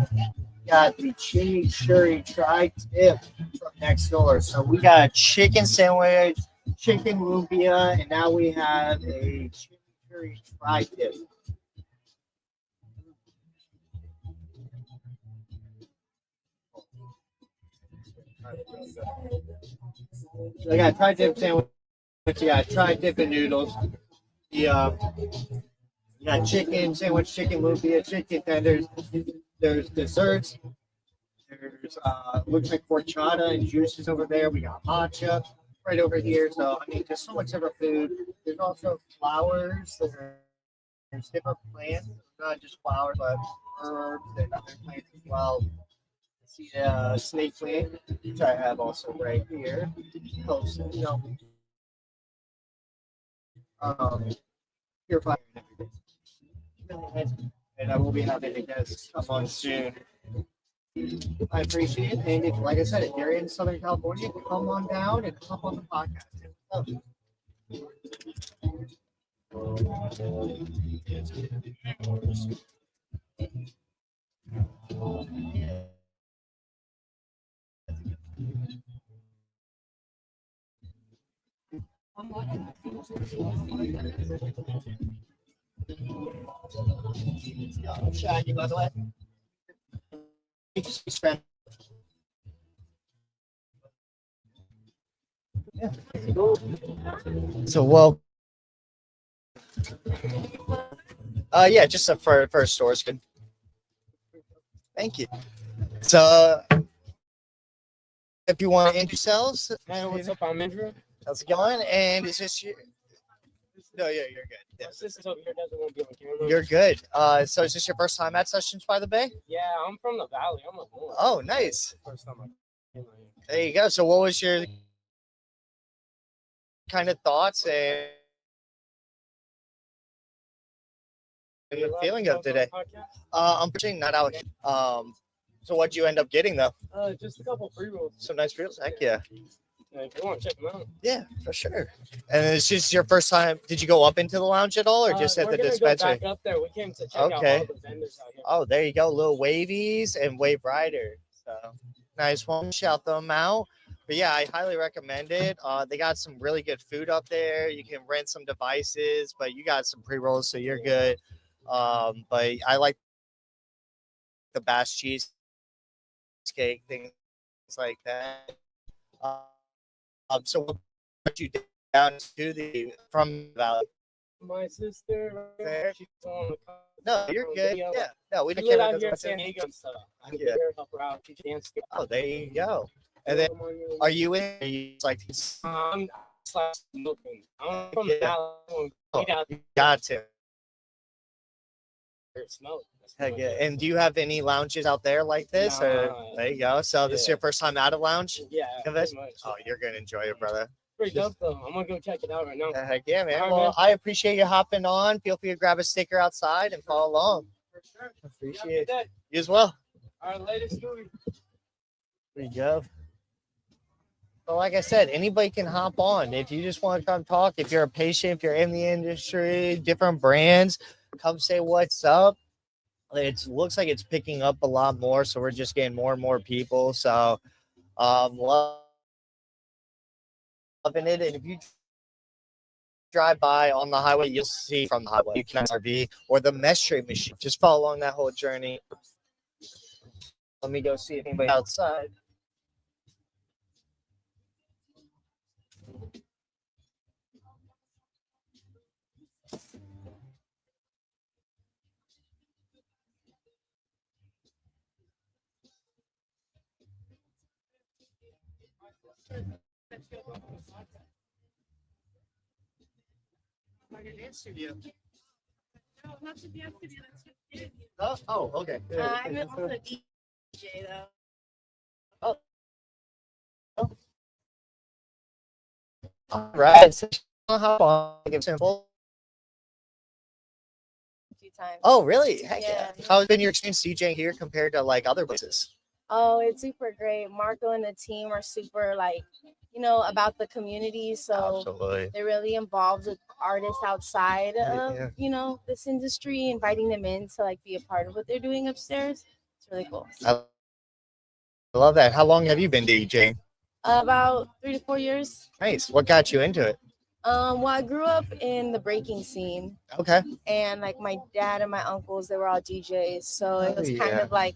Got the chimichurri tri-tip from next door. So we got a chicken sandwich, chicken lumpia, and now we have a chimichurri tri-tip. So I got tri-tip sandwich. You got tri-tip and noodles. You got chicken sandwich, chicken lumpia, chicken tenders. There's desserts. There's looks like horchata and juices over there. We got matcha right over here. So I mean, there's so much other food. There's also flowers. There's different plants, not just flowers, but herbs and other plants as well. See the snake plant, which I have also right here. Close, purifier and everything. And I will be having a guest come on soon. I appreciate it. And if, like I said, if you're in Southern California, come on down and hop on the podcast. Shaggy, by the way. Yeah. So well, yeah, just a first store is good. Thank you. So, if you want to introduce yourselves, Man, what's up? I'm Andrew. how's it going? And is this your? No, yeah, you're good. My sister's over here doesn't want to be on camera. You're good. So is this your first time at Sessions by the Bay? Yeah, I'm from the valley. I'm a boy. Oh, nice. First time I came out here. There you go. So what was your kind of thoughts and the feeling of today? I'm pushing not out. So what'd you end up getting though? Just a couple free rolls. Some nice reels. Heck yeah. If you want to check them out. Yeah, for sure. And it's just your first time. Did you go up into the lounge at all, or just at the dispensary? Go back up there. We came to check out all the vendors out here. Oh, there you go. Little Wavies and Wave Rider. So nice one. Shout them out. But yeah, I highly recommend it. They got some really good food up there. You can rent some devices, but you got some pre-rolls, so you're good. But I like the Bass cheese cake, things like that. So what brought you down to from the valley? My sister, There. she's on the No, you're good. video. Yeah. No, we She didn't live care out about here in that. San Diego and stuff. I can Yeah. help her out. She danced. Oh, there you go. And then, are you in? Are you like? I'm slash milking. I'm from the Yeah. valley. Oh. We got Got to. smoke. Heck yeah. And do you have any lounges out there like this? Or Nah. there you go. So this is Yeah. your first time out of lounge? Yeah, Convest? pretty much. Oh, you're gonna enjoy it, brother. Pretty dope though. I'm gonna go check it out right now. Heck yeah, man. All right, Well, man. I appreciate you hopping on. Feel free to grab a sticker outside and follow along. For sure. Appreciate it. You as well. Our latest movie. There you go. Well, like I said, anybody can hop on. If you just want to come talk, if you're a patient, if you're in the industry, different brands, come say what's up. It looks like it's picking up a lot more, so we're just getting more and more people. So, loving it. And if you drive by on the highway, you'll see from the highway, you can RV or the mesh trade machine. Just follow along that whole journey. Let me go see if anybody outside. Studio. No, not the dance studio. That's Oh, okay. I'm also a DJ though. All right. So, hop on. Give simple. A few times. Oh, really? Heck yeah. Yeah. How has been your experience DJing here compared to like other places? Oh, it's super great. Marco and the team are super about the community. So Absolutely. they're really involved with artists outside of, Yeah. this industry, inviting them in to like be a part of what they're doing upstairs. It's really cool. I love that. How long have you been DJing? About 3 to 4 years. Nice. What got you into it? Well, I grew up in the breaking scene, Okay. and like my dad and my uncles, they were all DJs, so it was kind Yeah. of like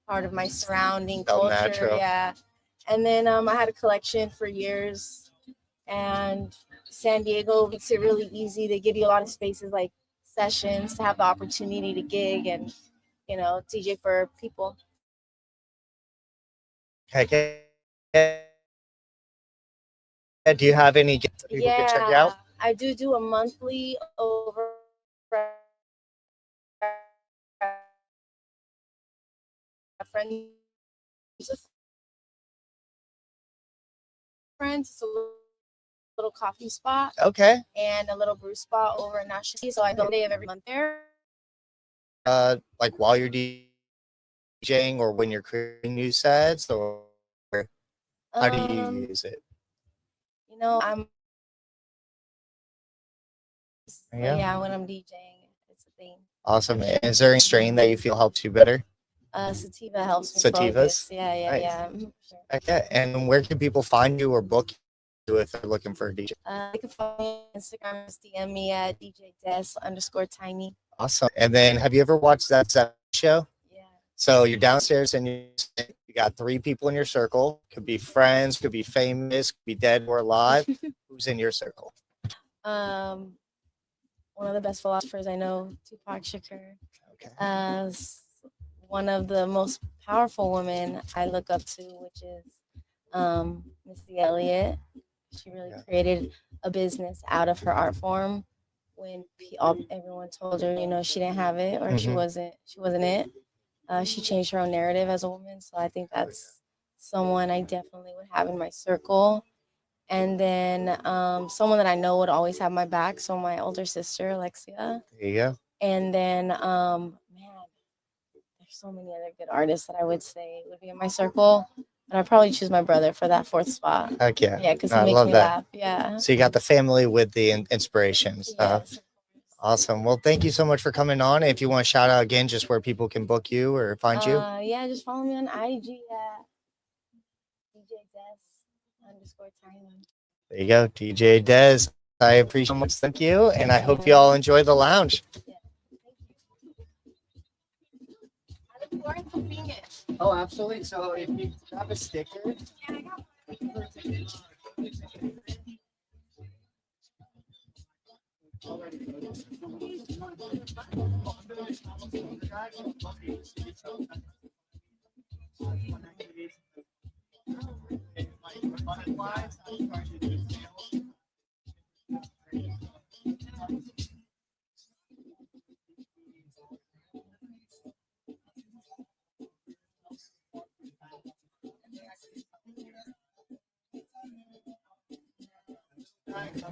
part of my surrounding Felt culture. natural. Yeah. And then I had a collection for years, and San Diego makes it really easy. They give you a lot of spaces like sessions to have the opportunity to gig and DJ for people. Heck yeah. Do you have any gigs that people can check you out? I do a monthly over friends. It's a little coffee spot Okay. and a little brew spot over in National City. So I go a day of every month there. Like while you're DJing or when you're creating new sets, or how do you use it? I'm Yeah. when I'm DJing, it's a thing. Awesome. Is there any strain that you feel helps you better? Sativa helps me Sativas? focus. Yeah, Nice. yeah. Mhm, sure. Okay. And where can people find you or book you if they're looking for a DJ? You can follow me on Instagram, just DM me at DJDes_tiny. Awesome. And then have you ever watched that show? Yeah. So you're downstairs and you got 3 people in your circle. Could be friends, could be famous, could be dead or alive. Who's in your circle? One of the best philosophers I know, Tupac Shakur. Okay. One of the most powerful women I look up to, which is Missy Elliott. She really created a business out of her art form when everyone told her, she didn't have it or she wasn't it. She changed her own narrative as a woman. So I think that's someone I definitely would have in my circle. And then someone that I know would always have my back. So my older sister, Alexia. There you go. And then, there's so many other good artists that I would say would be in my circle. And I'd probably choose my brother for that 4th spot. Heck yeah. Yeah, because No, he I makes love me that. laugh. Yeah. So you got the family with the inspirations. Yes. Awesome. Well, thank you so much for coming on. If you want to shout out again, just where people can book you or find you. Yeah, just follow me on IG at DJDes_tiny. There you go, DJ Des. I appreciate it so much. Thank you. And I hope you all enjoy the lounge. Yeah. Thank you. More convenient. Oh, absolutely. So if you have a sticker. Yeah, I got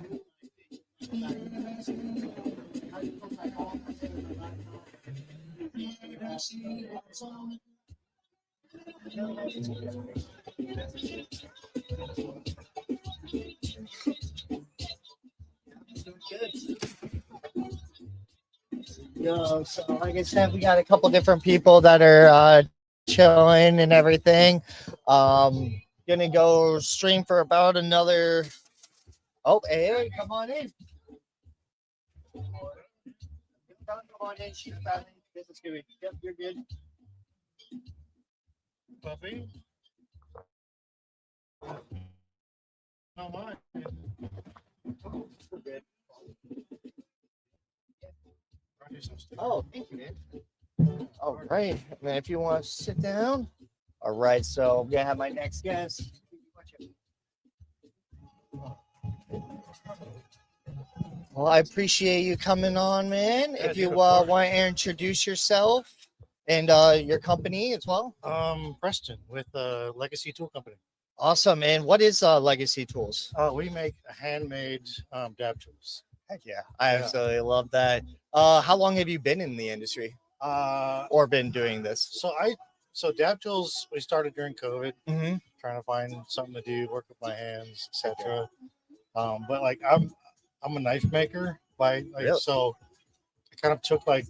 one. Yo, so like I said, we got a couple different people that are chilling and everything. Gonna go stream for about another. Oh, hey, come on in. Come on in, shoot about business. Yep, you're good. Puppy? No mind. We're good. Brought you some stickers. Oh, thank you, man. All right, man. If you want to sit down. All right, so I'm gonna have my next guest. Well, I appreciate you coming on, man. Yeah, If you dude, of course. want to introduce yourself and your company as well. Preston with Legacy Tool Company. Awesome. And what is Legacy Tools? We make handmade dab tools. Heck yeah, I Yeah. absolutely love that. How long have you been in the industry or been doing this? So dab tools we started during COVID, Mm-hmm. trying to find something to do, work with my hands, etc. But like I'm a knife maker, Really? so I kind of took like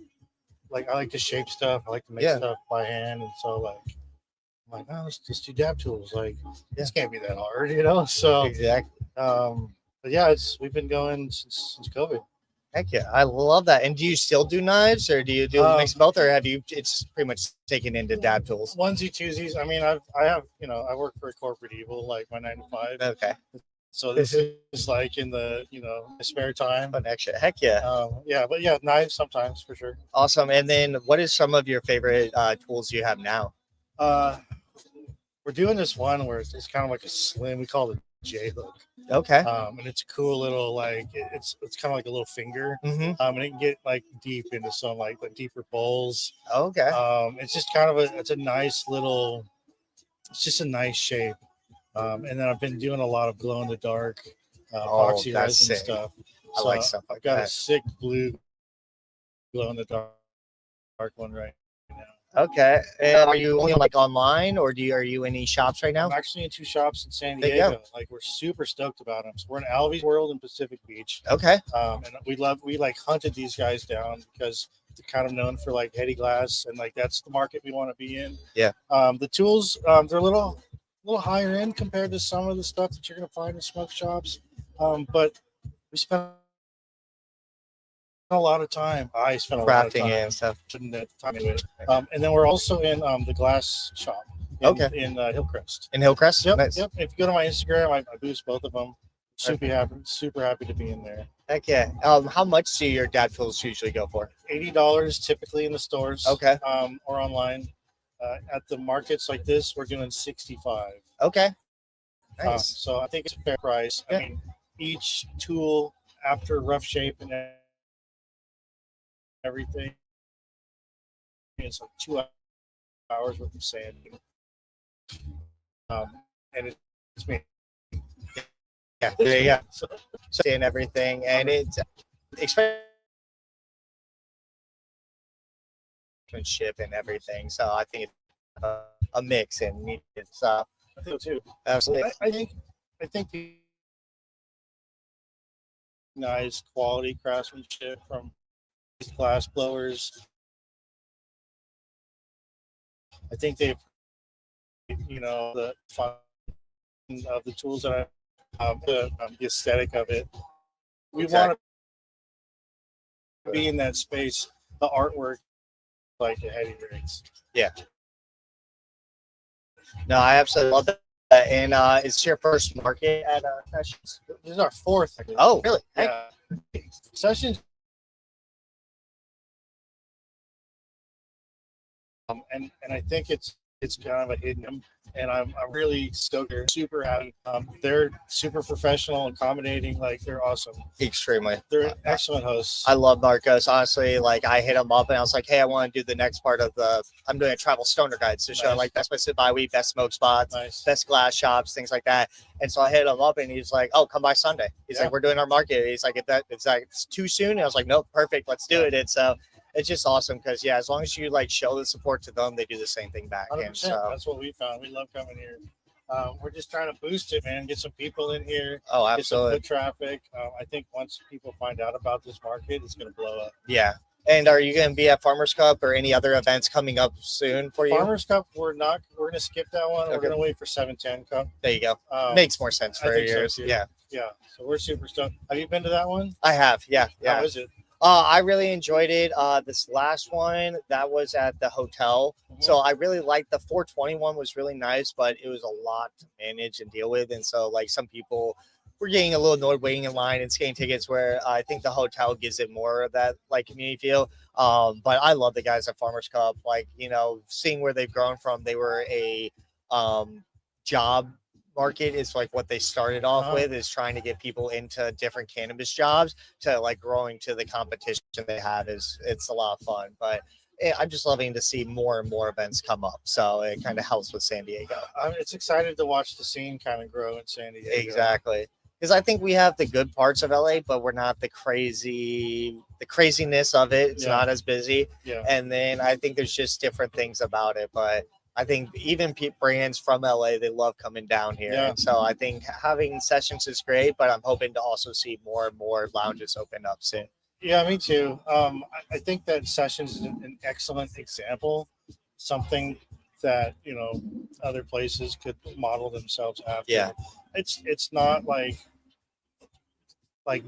I like to shape stuff, I like to make Yeah. stuff by hand, and so like I'm like, oh, let's just do dab tools. Like this can't be that hard, you know. So Exactly. but yeah, we've been going since COVID. Heck yeah, I love that. And do you still do knives, or do you do a mix of both, or have you? It's pretty much taken into dab tools. Onesie twosies. I mean, I have I work for a corporate evil, like my 9 to 5. Okay, So this is like in the spare time. fun extra. Heck yeah, But yeah, knives sometimes for sure. awesome. And then, what is some of your favorite tools you have now? We're doing this one where it's kind of like a slim. We call it J hook. Okay. And it's a cool little like it's kind of like a little finger. Mm-hmm. And it can get like deep into some like the deeper bowls. Okay. It's just kind of it's a nice little. It's just a nice shape. And then I've been doing a lot of glow in the dark epoxy that's resin sick. stuff. I like stuff like I've got a that. sick blue glow in the dark one right now. Okay. And are you only like online, or are you in any shops right now? I'm actually in 2 shops in San There you go. Diego. Like we're super stoked about them. So we're in Alvy's World in Pacific Beach. Okay. And we like hunted these guys down because they're kind of known for like heady glass, and like that's the market we want to be in. Yeah. The tools they're a little higher end compared to some of the stuff that you're gonna find in smoke shops. But we spent a lot of time. I spent a lot of Crafting time it and stuff. putting that time into it. And then we're also in the glass shop. In Hillcrest. In Hillcrest. Yep, Nice. yep. If you go to my Instagram, I boost both of them. Super happy to be in there. Heck yeah. How much do your dab tools usually go for? $80 typically in the stores. Okay. Or online. At the markets like this, we're doing 65. Okay. Nice. So I think it's a fair price. Yeah. I mean, each tool after rough shape and everything, it's like 2 hours worth of sanding. And it's me. Yeah. So and everything, and it's ship and everything. So I think it's a mix and needed. So I think so too. absolutely. I think the nice quality craftsmanship from these glass blowers. I think they, the fun of the tools that the aesthetic of it. We want to be in that space, the artwork, like the heady rigs. Yeah. No, I absolutely love that. And it's your first market at Sessions? This is our 4th. Oh, really? Heck, Yeah. Sessions. And I think it's kind of a hidden, and I'm really stoked. They're super happy. They're super professional, accommodating. Like they're awesome. extremely. They're excellent hosts. I love Marcos. Honestly, like I hit him up and I was like, hey, I want to do the next part of I'm doing a travel stoner guides to show Nice. like best place to buy weed, best smoke spots, Nice. best glass shops, things like that. And so I hit him up and he's like, oh, come by Sunday. He's Yeah. like, we're doing our market. He's like, it's too soon. And I was like, nope, perfect. Let's do it. And so it's just awesome because yeah, as long as you like show the support to them, they do the same thing back. 100%. And so That's what we found. We love coming here. We're just trying to boost it, man. Get some people in here. oh, Get some absolutely. good traffic. I think once people find out about this market, it's going to blow up. Yeah. And are you going to be at Farmers Cup or any other events coming up soon for you? Farmers Cup, we're going to skip that one. We're Okay. going to wait for 710 Cup. There you go. Makes more sense I for think so, yours. too. Yeah. Yeah. So we're super stoked. Have you been to that one? I have. Yeah. Yeah. How is it? I really enjoyed it. This last one that was at the hotel, so I really liked the 421 was really nice, but it was a lot to manage and deal with, and so like some people were getting a little annoyed waiting in line and getting tickets. Where I think the hotel gives it more of that like community feel. But I love the guys at Farmers Cup. Like seeing where they've grown from, they were a job market is like what they started off with, is trying to get people into different cannabis jobs to like growing to the competition they have. It's a lot of fun. But I'm just loving to see more and more events come up, so it kind of helps with San Diego. It's excited to watch the scene kind of grow in San Diego. Exactly, because I think we have the good parts of LA, but we're not the craziness of it. It's not as busy. And then I think there's just different things about it. But I think even brands from LA, they love coming down here. And so I think having sessions is great, but I'm hoping to also see more and more lounges open up soon. Yeah, me too. I think that Sessions is an excellent example, something that other places could model themselves after. Yeah, it's not like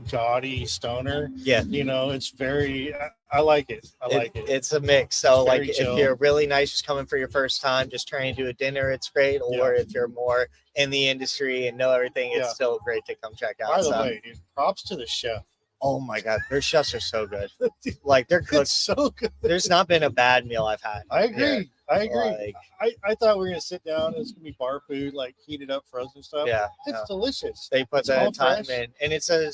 gaudy stoner. Yeah, it's very. I like it. I like it. It's a mix. So It's like very if chill. you're really nice, just coming for your first time, just trying to do a dinner, it's great. Or if you're more in the industry and know everything, it's still great to come check out. By the way, dude, props to the chef. Oh my God, their chefs are so good. Like they're cooked It's so good. There's not been a bad meal I've had. I agree. here. I agree. Like, I thought we were gonna sit down and it's gonna be bar food, like heated up frozen stuff. yeah, It's delicious. they put It's all the time fresh. in, and it's a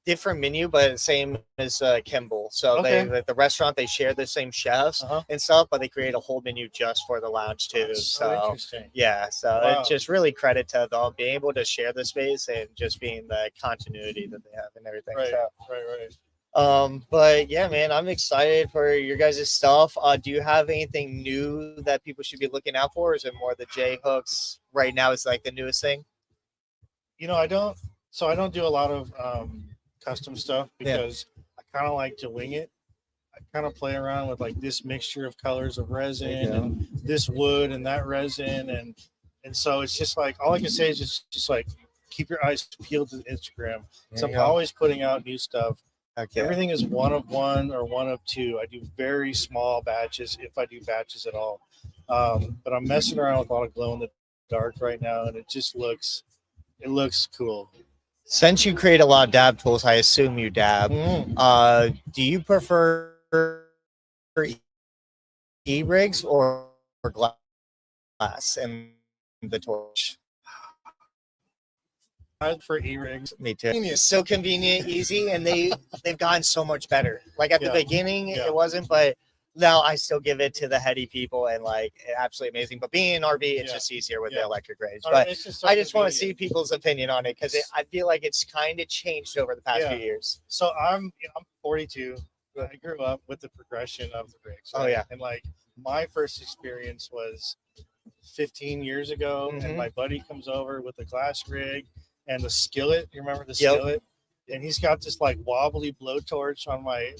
different menu, but same as Kimball. So Okay. the restaurant, they share the same chefs and stuff, but they create a whole menu just for the lounge too. That's So interesting. yeah, so Wow. it's just really credit to them being able to share the space and just being the continuity that they have and everything. Right, So, right. but yeah, man, I'm excited for your guys' stuff. Do you have anything new that people should be looking out for? Or is it more the J hooks right now is like the newest thing? I don't do a lot of custom stuff because I kind of like to wing it. I kind of play around with like this mixture of colors of resin and this wood and that resin and so it's just like all I can say is just like keep your eyes peeled to Instagram. So I'm always putting out new stuff. Okay. Everything is one of one or one of two. I do very small batches if I do batches at all. But I'm messing around with a lot of glow in the dark right now, and it looks cool. Since you create a lot of dab tools, I assume you dab. Do you prefer e-rigs or glass and the torch? For e-rigs. Me too. It's so convenient, easy, and they've gotten so much better. Like at the beginning, it wasn't, but now I still give it to the heady people and like absolutely amazing. But being an RV, it's just easier with the electric rigs. But I just want to see people's opinion on it because I feel like it's kind of changed over the past few years. So I'm 42. I grew up with the progression of the rigs. Oh yeah, and like my first experience was 15 years ago, and my buddy comes over with a glass rig and the skillet. You remember the skillet? And he's got this like wobbly blowtorch on my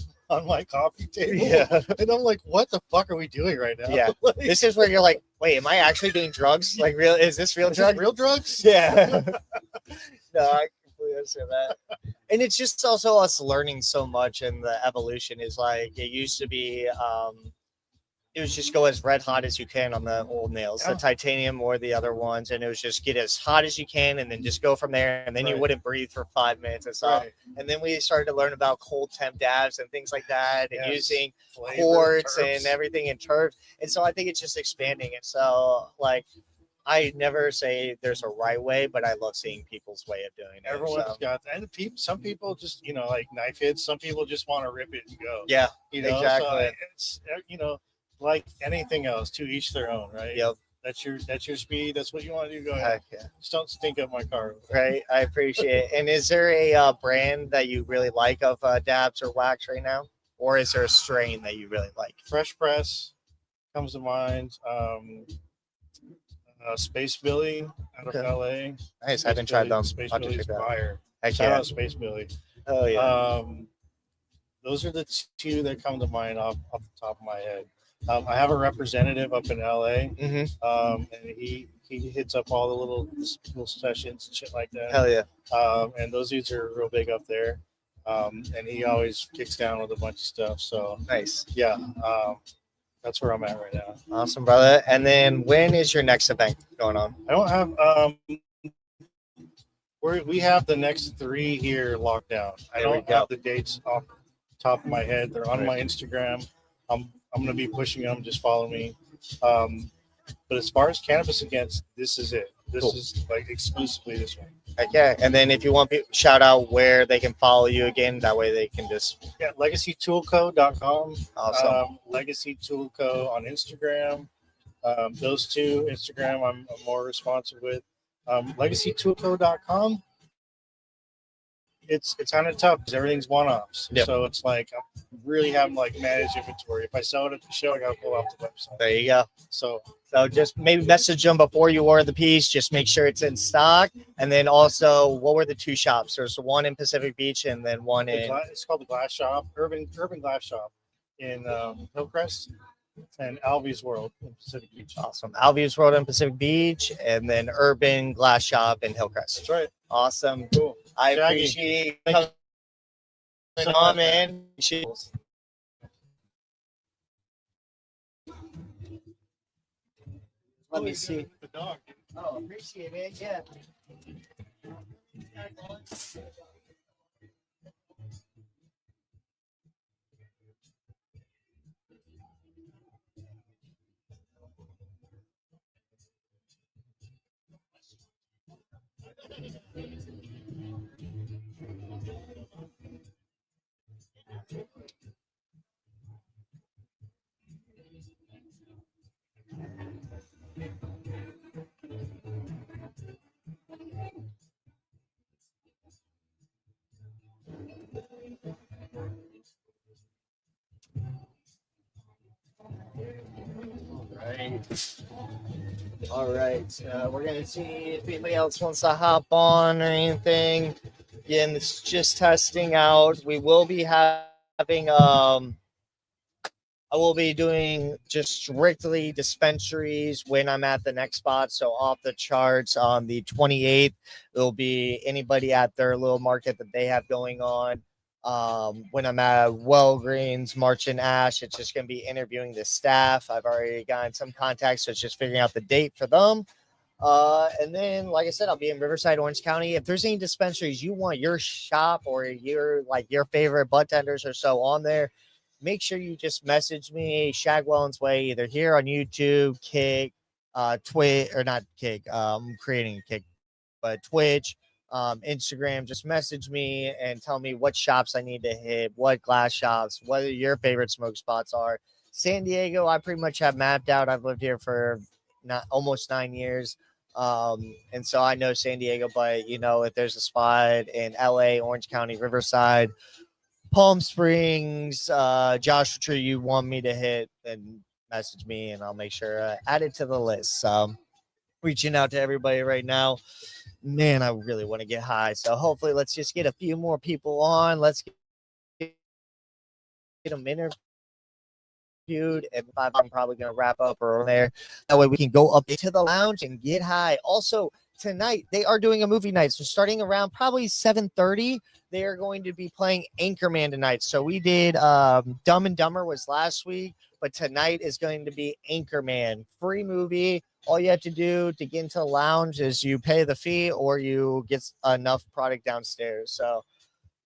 coffee table. Yeah. And I'm like, what the fuck are we doing right now? Yeah. Like, this is where you're like, wait, am I actually doing drugs? Like real is this real drugs? Real drugs? Yeah. No, I completely understand that. And it's just also us learning so much, and the evolution is like it used to be it was just go as red hot as you can on the old nails, the titanium or the other ones, and it was just get as hot as you can and then just go from there, and then you wouldn't breathe for 5 minutes and stuff. And then we started to learn about cold temp dabs and things like that, and using quartz and everything in turf. And so I think it's just expanding. And so like I never say there's a right way, but I love seeing people's way of doing it. Everyone's got that. And some people just, like knife hits. Some people just want to rip it and go. Yeah, exactly. So it's, like anything else, to each their own, right? Yep. That's your speed. That's what you want to do. Go ahead. Heck yeah. Just don't stink up my car. Right. I appreciate it. And is there a brand that you really like of dabs or wax right now? Or is there a strain that you really like? Fresh Press comes to mind. Space Billy out of LA. Nice. I haven't tried them. Space Billy's fire. Shout out Space Billy. Oh yeah. Those are the two that come to mind off the top of my head. I have a representative up in LA, and he hits up all the little sessions and shit like that. Hell yeah. And those dudes are real big up there. and he always kicks down with a bunch of stuff. So Nice. yeah, that's where I'm at right now. Awesome, brother. And then when is your next event going on? I don't have we have the next 3 here locked down. I There we don't go. have the dates off the top of my head. They're on my Instagram. I'm gonna be pushing them. Just follow me. But as far as cannabis against, this is it. This Cool. is like exclusively this one. Okay. And then if you want people shout out where they can follow you again, that way they can just Yeah, legacytoolco.com. awesome. Legacy Toolco on Instagram. Those 2, Instagram, I'm more responsive with. Legacytoolco.com. It's kind of tough because everything's one-offs. Yep. So it's like I'm really having like managed inventory. If I sell it at the show, I gotta pull off the website. There you go. So So just maybe message them before you order the piece. Just make sure it's in stock. And then also, what were the 2 shops? There's one in Pacific Beach and then one in. it's called the Glass Shop, Urban Glass Shop in Hillcrest and Alvy's World in Pacific Beach. Awesome. Alvy's Road in Pacific Beach and then Urban Glass Shop in Hillcrest. That's right. Awesome. Cool. I Shaggy. appreciate Thank you coming on, man. Let me see. The dog. Oh, appreciate it. Yeah. All right. We're gonna see if anybody else wants to hop on or anything. Again, it's just testing out. We will be having I will be doing just strictly dispensaries when I'm at the next spot. So off the charts on the 28th, it'll be anybody at their little market that they have going on. When I'm at Wellgreens, March and Ash, it's just going to be interviewing the staff. I've already gotten some contacts, so it's just figuring out the date for them. And then, like I said, I'll be in Riverside, Orange County. If there's any dispensaries you want your shop or your favorite budtenders or so on there, make sure you just message me, Shagwell's Way, either here on YouTube, Kick, Twitch, or not Kick. I'm creating a Kick, but Twitch, Instagram. Just message me and tell me what shops I need to hit, what glass shops, what your favorite smoke spots are. San Diego, I pretty much have mapped out. I've lived here for almost 9 years. And so I know San Diego, but if there's a spot in LA, Orange County, Riverside, Palm Springs, Joshua Tree you want me to hit, then message me and I'll make sure add it to the list. So reaching out to everybody right now. Man, I really want to get high. So hopefully let's just get a few more people on. Let's get them interviewed. And I'm probably going to wrap up around there. That way we can go up to the lounge and get high. Also, tonight they are doing a movie night. So starting around probably 7:30, they are going to be playing Anchorman tonight. So we did Dumb and Dumber was last week, but tonight is going to be Anchorman. Free movie. All you have to do to get into the lounge is you pay the fee or you get enough product downstairs. So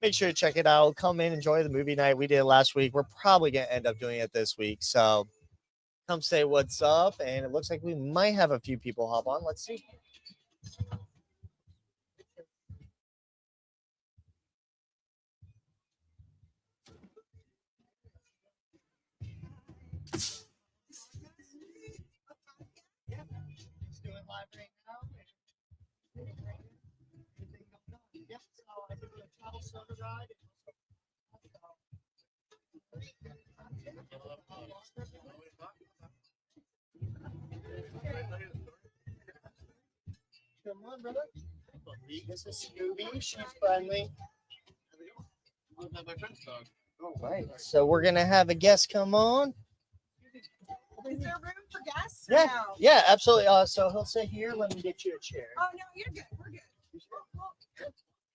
make sure to check it out. Come in, enjoy the movie night. We did it last week. We're probably going to end up doing it this week. So come say what's up. And it looks like we might have a few people hop on. Let's see. Come on, brother. This is Scooby. She's friendly. All right. So we're gonna have a guest come on. Is there room for guests? Yeah. No? Yeah, absolutely. So he'll sit here. Let me get you a chair. Oh no, you're good. We're good.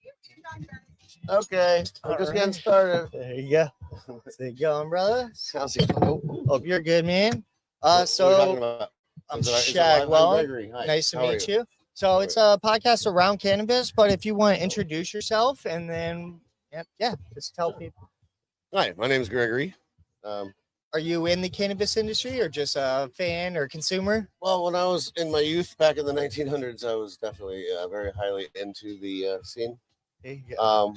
You're back there. Okay, All I'm just right. getting started. There you go. There you go, brother. How's it going? Hope you're good, man. What are we talking So about? I'm Is it live? Shag. Hi, Well, Gregory. Hi. nice to How are meet you. So it's a podcast around cannabis, but if you want to introduce yourself and then yeah, just tell people. Hi, my name is Gregory. Um, Are you in the cannabis industry or just a fan or consumer? well, when I was in my youth back in the 1900s, I was definitely very highly into the scene. There you go.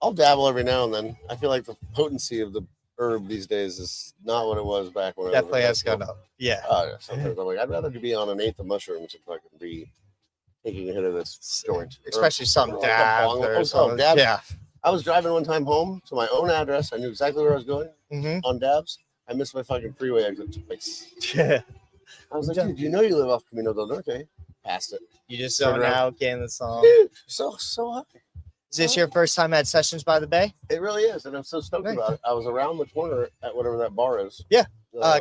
I'll dabble every now and then. I feel like the potency of the herb these days is not what it was back when Definitely I has was in high gone school. up. Yeah. Yeah, sometimes I'm like, I'd rather be on an eighth of mushrooms if I could be taking a hit of this joint. Especially some Or dabs bong. or Oh, something. dabs. Yeah. I was driving one time home to my own address. I knew exactly where I was going Mm-hmm. on dabs. I missed my fucking freeway exit twice. Yeah. I was like, dude, you know you live off Camino del Norte. Passed it. You just Turn zone around. out, getting the song. Dude, so high. Is this your first time at Sessions by the Bay? It really is, and I'm so stoked Nice. about it. I was around the corner at whatever that bar is. Yeah.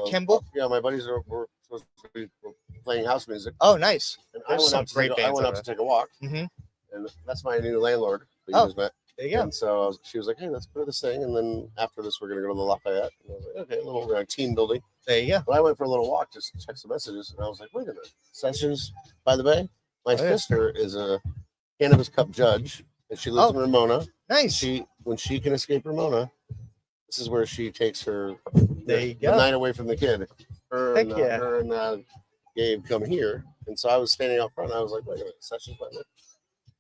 Kimball? Yeah, my buddies were supposed to be playing house music, Oh, nice. and There's some great I bands went over out to take a walk, Mhm. and that's my new landlord that you Oh. just met. There you go. And so she was like, "Hey, let's go to this thing," and then after this, we're gonna go to the Lafayette. And I was like, "Okay, a little teen building." There you go. But I went for a little walk just to check some messages, and I was like, "Wait a minute, Sessions by the Bay." My Oh, yeah. sister is a cannabis cup judge, and she lives Oh. in Ramona. Nice. When she can escape Ramona, this is where she takes her There you the go. night away from the kid. Her Heck and, yeah. her and Gabe come here, and so I was standing out front. I was like, "Wait a minute, Sessions by the Bay."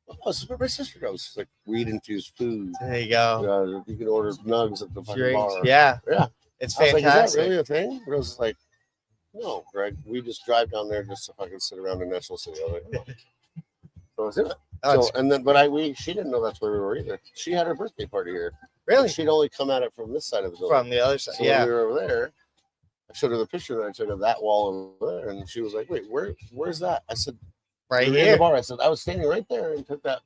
Oh, this is where my sister goes. She's like, weed infused food. There you go. You can order nugs at the fucking Drinks. bar. Yeah. Yeah. It's I was like, fantastic. is that really a thing? But I was like, no, Greg. We just drive down there just to fucking sit around in National City. I was like, oh. So I was in it. Oh, So, it's- and then, she didn't know that's where we were either. She had her birthday party here. really? She'd only come at it from this side of the building. From the other side. So Yeah. when we were over there, I showed her the picture that I took of that wall over there, and she was like, "Wait, where's that?" I said, Right "We were in here. the bar." I said, "I was standing right there and took that."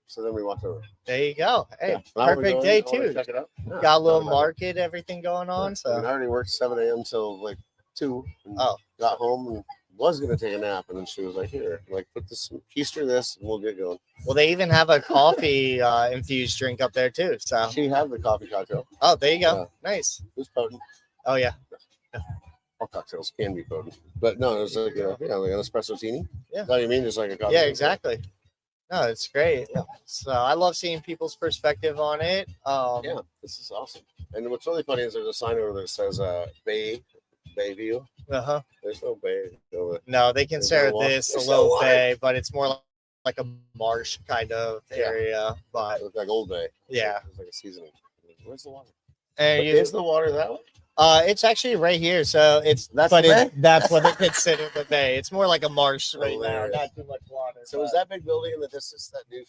So then we walked over. There you go. Hey, Yeah. Now we're perfect going- day I wanna too. Check it out. Yeah, Got a little thought about it. market, everything going on. I mean, So I already worked 7 a.m. till like 2. And Oh. Got home and was gonna take a nap, and then she was like, "Here, like put this, keister this, and we'll get going." well, they even have a coffee infused drink up there too. So She had the coffee cocktail. oh, there you go. Yeah. Nice. It was potent. Oh yeah. All cocktails can be potent, but no, it was like like an espresso teeny. Yeah. Is that what you mean? Just like a coffee. Yeah, exactly. No, it's great. So I love seeing people's perspective on it. Yeah, this is awesome. And what's really funny is there's a sign over there that says Bayview. Uh-huh. There's no bay over. No, they consider no water. this a There's no low water. bay, but it's more like a marsh kind of Yeah. area. But It looks like Old Bay. yeah, It's like a seasoning. Where's the water? and But you, is the water that way? it's actually right here. So it's That's but the it's, bay? that's what they consider the bay. It's more like a marsh right now, Hilarious. not too much water. So is that big building in the distance that new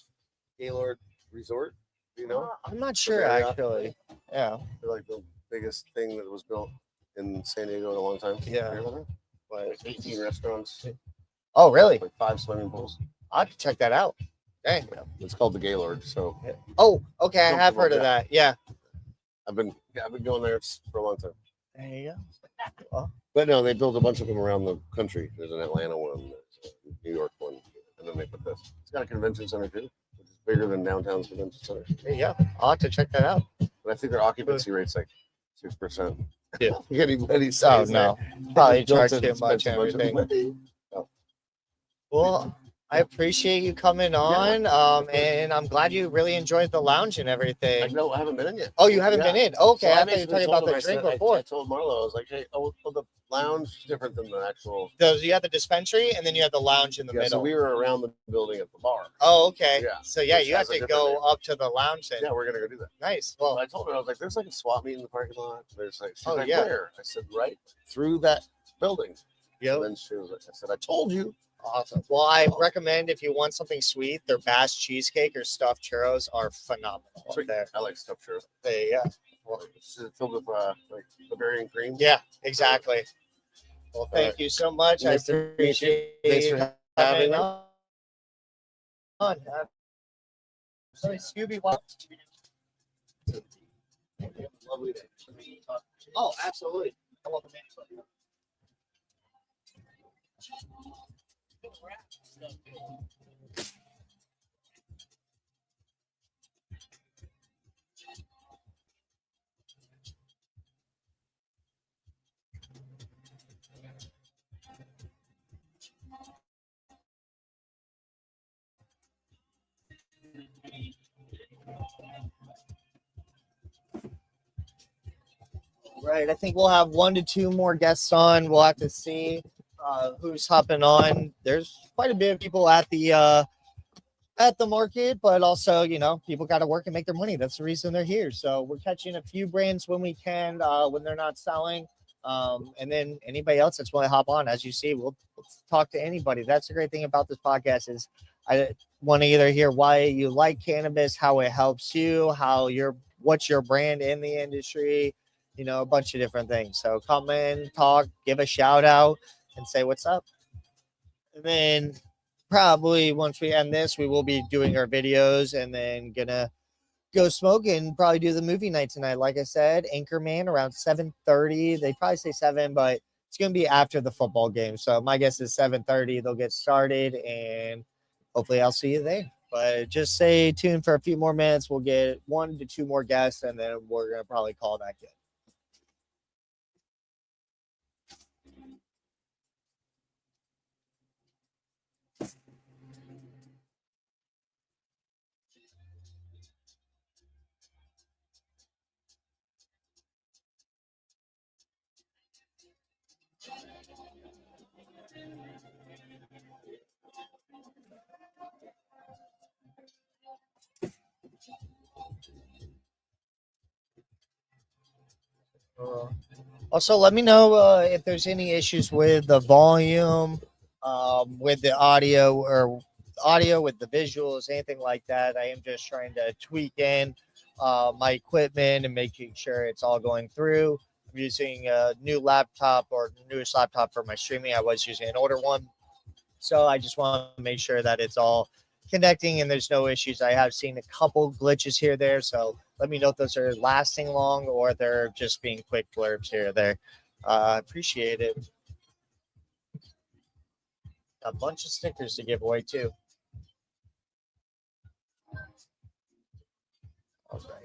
Gaylord Resort? Do you know? I'm not sure Marriott? actually. Yeah, They're like the biggest thing that was built in San Diego in a long time. Yeah. You remember? Like 18 restaurants, oh really? like 5 swimming pools. I'll have to check that out. Dang. Yeah, it's called the Gaylord. So Oh, okay. I have Comfortable, heard of yeah. that. Yeah. I've been going there for a long time. There you go. But no, they built a bunch of them around the country. There's an Atlanta one, there's a New York one, and then they put this. It's got a convention center too, which is bigger than downtown's convention center. There you go. I'll have to check that out. But I think their occupancy rate's like 6%. Yeah. Anybody Oh says no, that, probably built charge it, too spent much too and much everything. money. Well, I appreciate you coming on, and I'm glad you really enjoyed the lounge and I everything. know I haven't been in yet. Oh, you haven't Yeah. been in? Okay, So I thought you were basically talking told about the him, I drink said- before. I told Marlo, I was like, hey, well, the lounge is different than the actual. You have the dispensary, and then you have the lounge in the Yeah, middle. so we were around the building at the bar. Oh, okay. Yeah, So yeah, which you have has a to different go up to the lounge. And Yeah, we're gonna go do that. nice. Well, Well, I told her, I was like, there's like a swap meet in the parking lot. There's like, she's Oh, like, yeah. where? I said, right through that building. yep. And then she was like, I said, I told you. Awesome. Well, I recommend if you want something sweet, their Bass cheesecake or stuffed churros are phenomenal up Sweet. there. I like stuffed churros. There you go. Well, it's filled with like Bavarian cream. Yeah, exactly. Well, thank right. you so much. Nice I to meet you. appreciate Thanks you for having me. on. Sorry, Scooby, what? Lovely day. Oh, absolutely. I welcome anybody. Right. I think we'll have 1 to 2 more guests on. We'll have to see who's hopping on. There's quite a bit of people at the market, but also, people got to work and make their money. That's the reason they're here. So we're catching a few brands when we can, when they're not selling. And then anybody else that's willing to hop on, as you see, we'll talk to anybody. That's the great thing about this podcast is I want to either hear why you like cannabis, how it helps you, what's your brand in the industry, a bunch of different things. So come in, talk, give a shout out, and say what's up. And then probably once we end this, we will be doing our videos and then gonna go smoke and probably do the movie night tonight. Like I said, Anchorman around 7:30. They probably say 7, but it's gonna be after the football game. So my guess is 7:30. They'll get started, and hopefully I'll see you there. But just stay tuned for a few more minutes. We'll get 1 to 2 more guests, and then we're gonna probably call that good. Also, let me know if there's any issues with the volume, with the audio with the visuals, anything like that. I am just trying to tweak in my equipment and making sure it's all going through. I'm using a new laptop or newest laptop for my streaming. I was using an older one. So I just want to make sure that it's all connecting and there's no issues. I have seen a couple glitches here there, so let me know if those are lasting long or they're just being quick blurbs here or there. I appreciate it. A bunch of stickers to give away too. All right.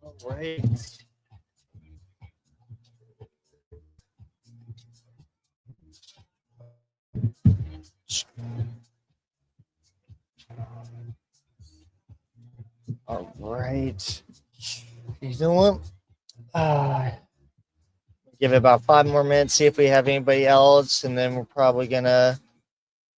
All right. All right. You know what? Give it about 5 more minutes, see if we have anybody else, and then we're probably gonna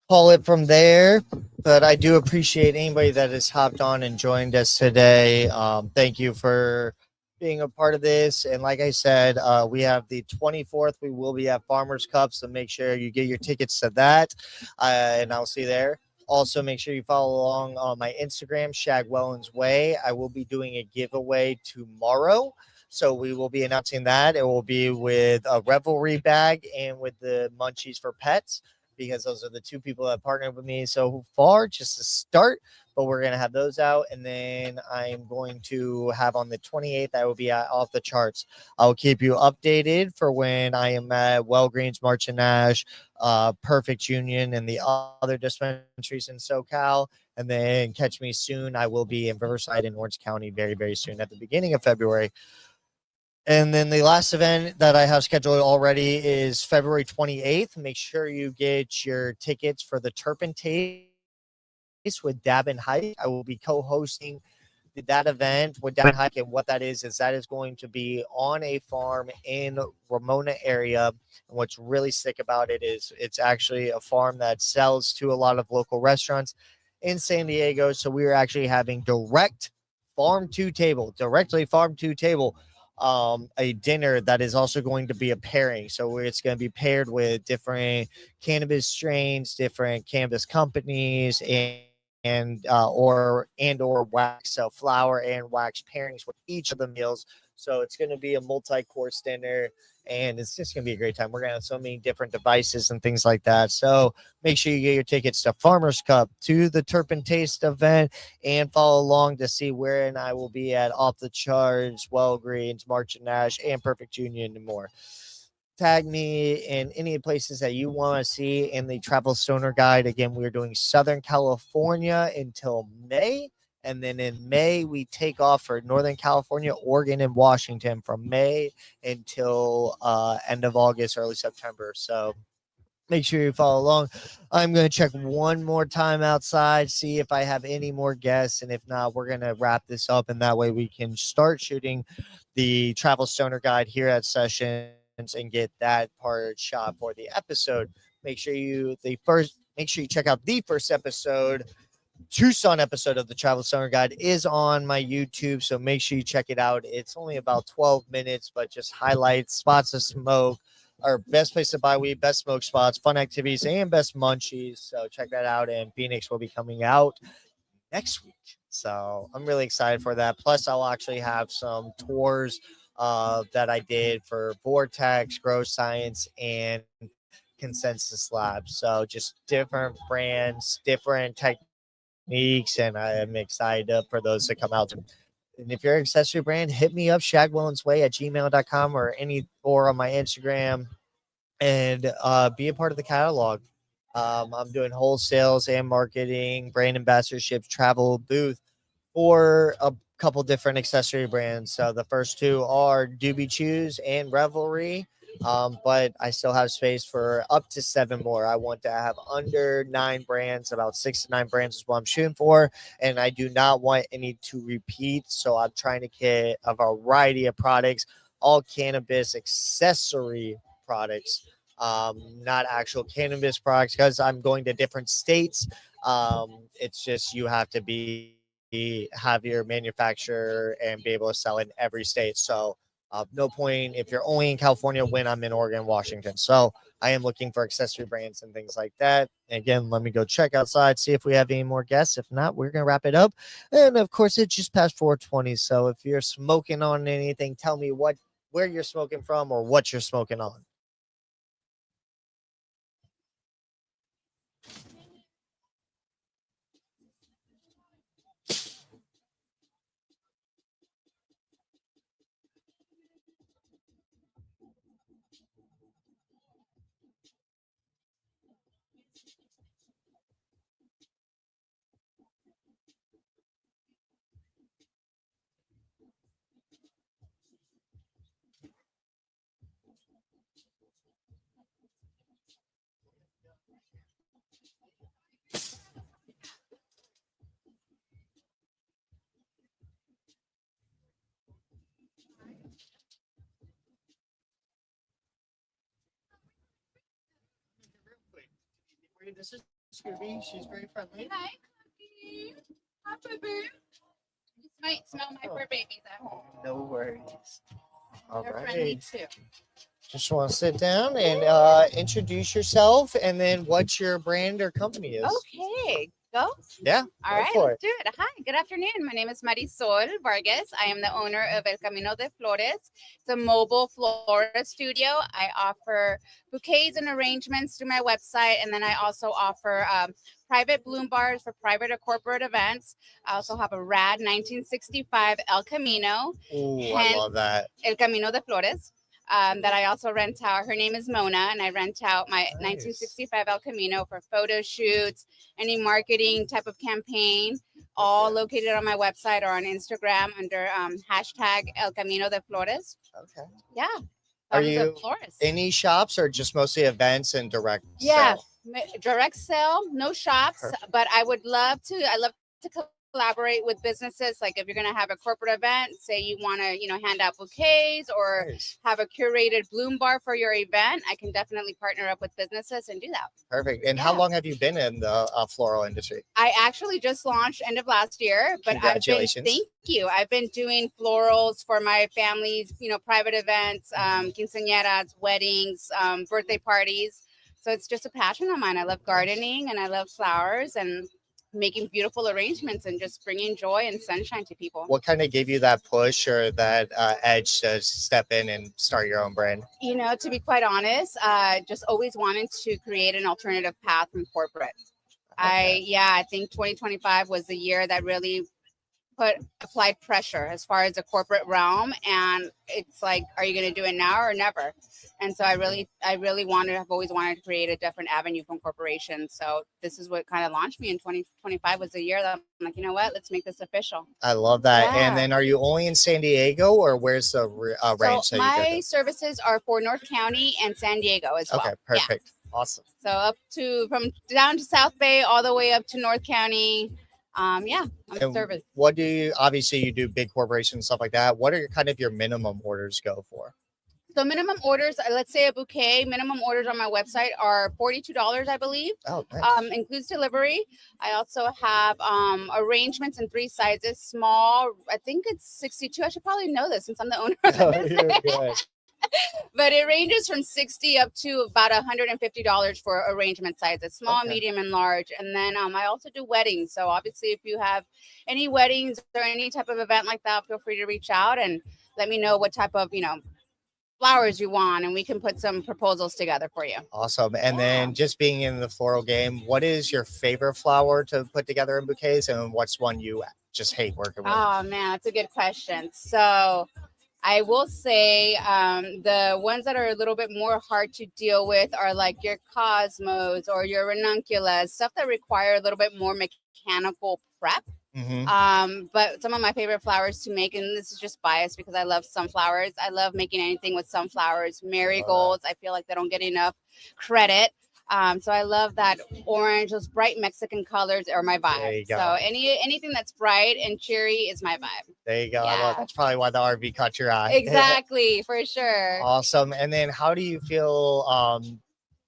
call it from there. But I do appreciate anybody that has hopped on and joined us today. Thank you for being a part of this. And like I said, we have the 24th. We will be at Farmers Cup, so make sure you get your tickets to that, and I'll see you there. Also, make sure you follow along on my Instagram, Shagwellens Way. I will be doing a giveaway tomorrow. So we will be announcing that. It will be with a Revelry bag and with the Munchies for Pets, because those are the 2 people that partnered with me so far, just to start. But we're going to have those out. And then I'm going to have on the 28th, I will be off the charts. I'll keep you updated for when I am at Wellgreens, March and Nash, Perfect Union, and the other dispensaries in SoCal. And then catch me soon. I will be in Riverside in Orange County very, very soon at the beginning of February. And then the last event that I have scheduled already is February 28th. Make sure you get your tickets for the Turpin Taste with Dab and Hype. I will be co-hosting that event with Down Hike, and what that is that is going to be on a farm in Ramona area. And what's really sick about it is it's actually a farm that sells to a lot of local restaurants in San Diego. So we are actually having directly farm to table a dinner that is also going to be a pairing. So it's going to be paired with different cannabis strains, different cannabis companies, or wax, so flower and wax pairings with each of the meals. So it's going to be a multi-course dinner, and it's just going to be a great time. We're going to have so many different devices and things like that. So make sure you get your tickets to Farmers Cup, to the Turpin Taste event, and follow along to see where and I will be at Off the Charts, Walgreens, March and Nash, and Perfect Union, and more. Tag me in any places that you want to see in the Travel Stoner Guide. Again, we're doing Southern California until May. And then in May, we take off for Northern California, Oregon, and Washington from May until end of August, early September. So make sure you follow along. I'm going to check one more time outside, see if I have any more guests. And if not, we're going to wrap this up. And that way we can start shooting the Travel Stoner Guide here at Sessions and get that part shot for the episode. Make sure you check out the first episode. Tucson episode of the Travel Stoner Guide is on my YouTube, so make sure you check it out. It's only about 12 minutes, but just highlights, spots of smoke, our best place to buy weed, best smoke spots, fun activities, and best munchies. So check that out. And Phoenix will be coming out next week. So I'm really excited for that. Plus, I'll actually have some tours that I did for Vortex, Grow Science, and Consensus Labs. So just different brands, different techniques, and I am excited for those to come out. And if you're an accessory brand, hit me up, shagwellensway@gmail.com or on my Instagram, and be a part of the catalog. I'm doing wholesales and marketing, brand ambassadorships, travel booth for a couple different accessory brands. So the first two are Doobie Chews and Revelry. But I still have space for up to 7 more. I want to have under 9 brands, about 6 to 9 brands is what I'm shooting for. And I do not want any to repeat. So I'm trying to get a variety of products, all cannabis accessory products, not actual cannabis products, because I'm going to different states. It's just you have to have your manufacturer and be able to sell in every state. So no point if you're only in California when I'm in Oregon, Washington. So I am looking for accessory brands and things like that. Again, let me go check outside, see if we have any more guests. If not, we're going to wrap it up. And of course, it just passed 4:20. So if you're smoking on anything, tell me where you're smoking from or what you're smoking on. This is Scooby. She's very friendly. Hi, Cookie. Hi, baby. You might smell my fur babies at home. No worries. All They're right. friendly too. Just want to sit down and introduce yourself, and then what your brand or company is. Okay, go. Yeah. All right, let's do it. Hi, good afternoon. My name is Marisol Vargas. I am the owner of El Camino de Flores. It's a mobile flora studio. I offer bouquets and arrangements through my website, and then I also offer private bloom bars for private or corporate events. I also have a rad 1965 El Camino. Ooh, I love that. El Camino de Flores. That I also rent out. Her name is Mona, and I rent out my 1965 El Camino for photo shoots, any marketing type of campaign, all located on my website or on Instagram under hashtag El Camino de Flores. Okay. Yeah. Are you any shops or just mostly events and direct? Yeah, sell? direct sale, no shops, but I love to collaborate with businesses. Like if you're going to have a corporate event, say you want to, hand out bouquets or Nice. have a curated bloom bar for your event, I can definitely partner up with businesses and do that. Perfect. And how Yeah. long have you been in the floral industry? I actually just launched end of last year, but Congratulations. thank you. I've been doing florals for my family's, private events, quinceañeras, weddings, birthday parties. So it's just a passion of mine. I love gardening and I love flowers and making beautiful arrangements and just bringing joy and sunshine to people. What kind of gave you that push or that edge to step in and start your own brand? To be quite honest, just always wanted to create an alternative path from corporate. I think 2025 was the year that really applied pressure as far as the corporate realm, and it's like, are you going to do it now or never? And so I really have always wanted to create a different avenue from corporations. So this is what kind of launched me in 2025 was the year that I'm like, you know what, let's make this official. I love that. Yeah. And then are you only in San Diego or where's the range So that you go my services are for North County and San Diego as to? well. Okay, perfect. Awesome. So from down to South Bay all the way up to North County. I'm And service. what do you, obviously you do big corporations, stuff like that. What are your minimum orders go for? So minimum orders, let's say a bouquet, minimum orders on my website are $42, I believe. Oh, nice. Includes delivery. I also have arrangements in 3 sizes. Small, I think it's 62. I should probably know this since I'm the owner of the Oh, business. you're good. But it ranges from 60 up to about $150 for arrangement sizes, small, Okay. medium, and large. And then I also do weddings. So obviously, if you have any weddings or any type of event like that, feel free to reach out and let me know what type of flowers you want, and we can put some proposals together for you. Awesome. And then Yeah. just being in the floral game, what is your favorite flower to put together in bouquets, and what's one you just hate working with? Oh man, that's a good question. So I will say the ones that are a little bit more hard to deal with are like your cosmos or your ranunculus, stuff that require a little bit more mechanical prep. But some of my favorite flowers to make, and this is just biased because I love sunflowers. I love making anything with sunflowers, marigolds. I feel like they don't get enough credit. So I love that orange, those bright Mexican colors are my There you vibe. go. So anything that's bright and cheery is my vibe. There you go. I love, Yeah. that's probably why the RV caught your eye. Exactly, for sure. Awesome. And then how do you feel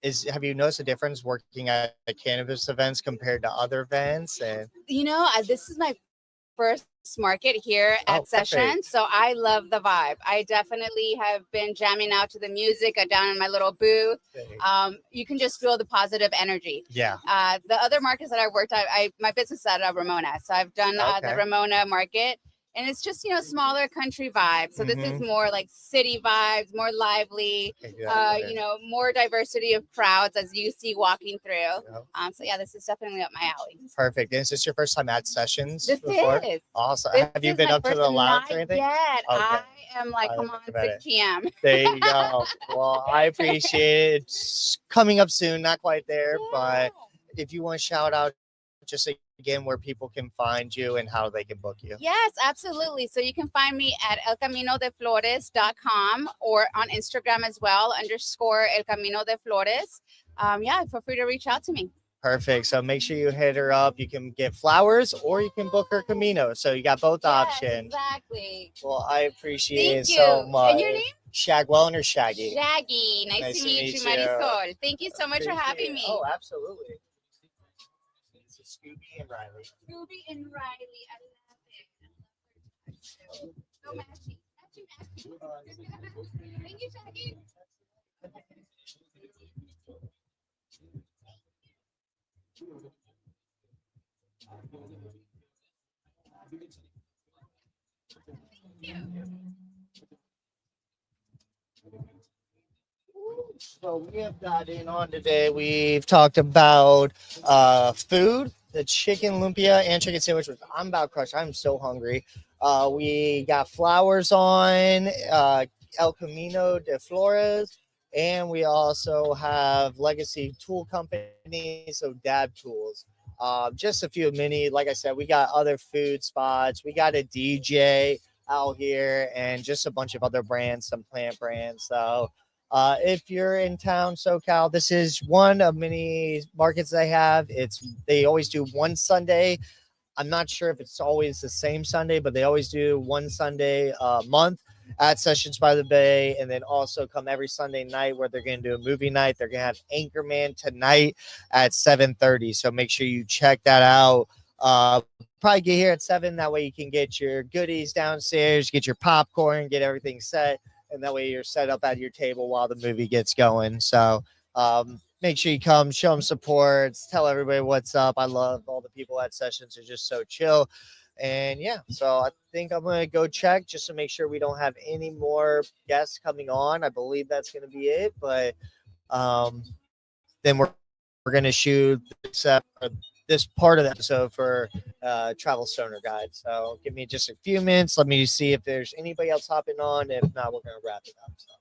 have you noticed a difference working at cannabis events compared to other events? And This is my first market here at Oh, Session, perfect. so I love the vibe. I definitely have been jamming out to the music down in my little booth. You can just feel the positive energy. Yeah. The other markets that I worked at, my business is at Ramona, so I've done Okay. the Ramona market. And it's just, smaller country vibes. So this is more like city vibes, more lively, Exactly. more diversity of crowds as you see walking through. Yep. So yeah, this is definitely up my alley. Perfect. Is this your first time at Sessions? This before? is. Awesome. This Have you is been my up to first the lounge night or anything? Yet. Okay. I am like, I come on, bet 6 p.m. There you go. Well, I appreciate it. It's coming up soon, not quite there, but if you want to shout out just again where people can find you and how they can book you. Yes, absolutely. So you can find me at elcaminodeflores.com or on Instagram as well, _ El Camino de Flores. Feel free to reach out to me. Perfect. So make sure you hit her up. You can get flowers or you can book her Camino. So you got both options. Exactly. Well, I appreciate Thank it you. so much. And your name? Shagwell or Shaggy? Shaggy. Nice to meet you, Marisol. Thank you so much for having me. Oh, absolutely. This is Scooby and Riley. Scooby and Riley. I love it. So matchy. Thank you, Shaggy. So we have got in on today. We've talked about food, the chicken lumpia and chicken sandwich, which I'm about crushed. I'm so hungry. We got flowers on, El Camino de Flores, and we also have Legacy Tool Company, so Dab Tools. Just a few mini, like I said, we got other food spots. We got a DJ out here and just a bunch of other brands, some plant brands. So if you're in town, SoCal, this is one of many markets they have. They always do one Sunday. I'm not sure if it's always the same Sunday, but they always do one Sunday a month at Sessions by the Bay, and then also come every Sunday night where they're going to do a movie night. They're going to have Anchorman tonight at 7:30. So make sure you check that out. Probably get here at 7. That way you can get your goodies downstairs, get your popcorn, get everything set, and that way you're set up at your table while the movie gets going. So make sure you come, show them support, tell everybody what's up. I love all the people at Sessions are just so chill. And yeah, so I think I'm going to go check just to make sure we don't have any more guests coming on. I believe that's going to be it. But then we're going to shoot this part of the episode for Travel Stoner Guide. So give me just a few minutes. Let me see if there's anybody else hopping on. If not, we're going to wrap it up. So.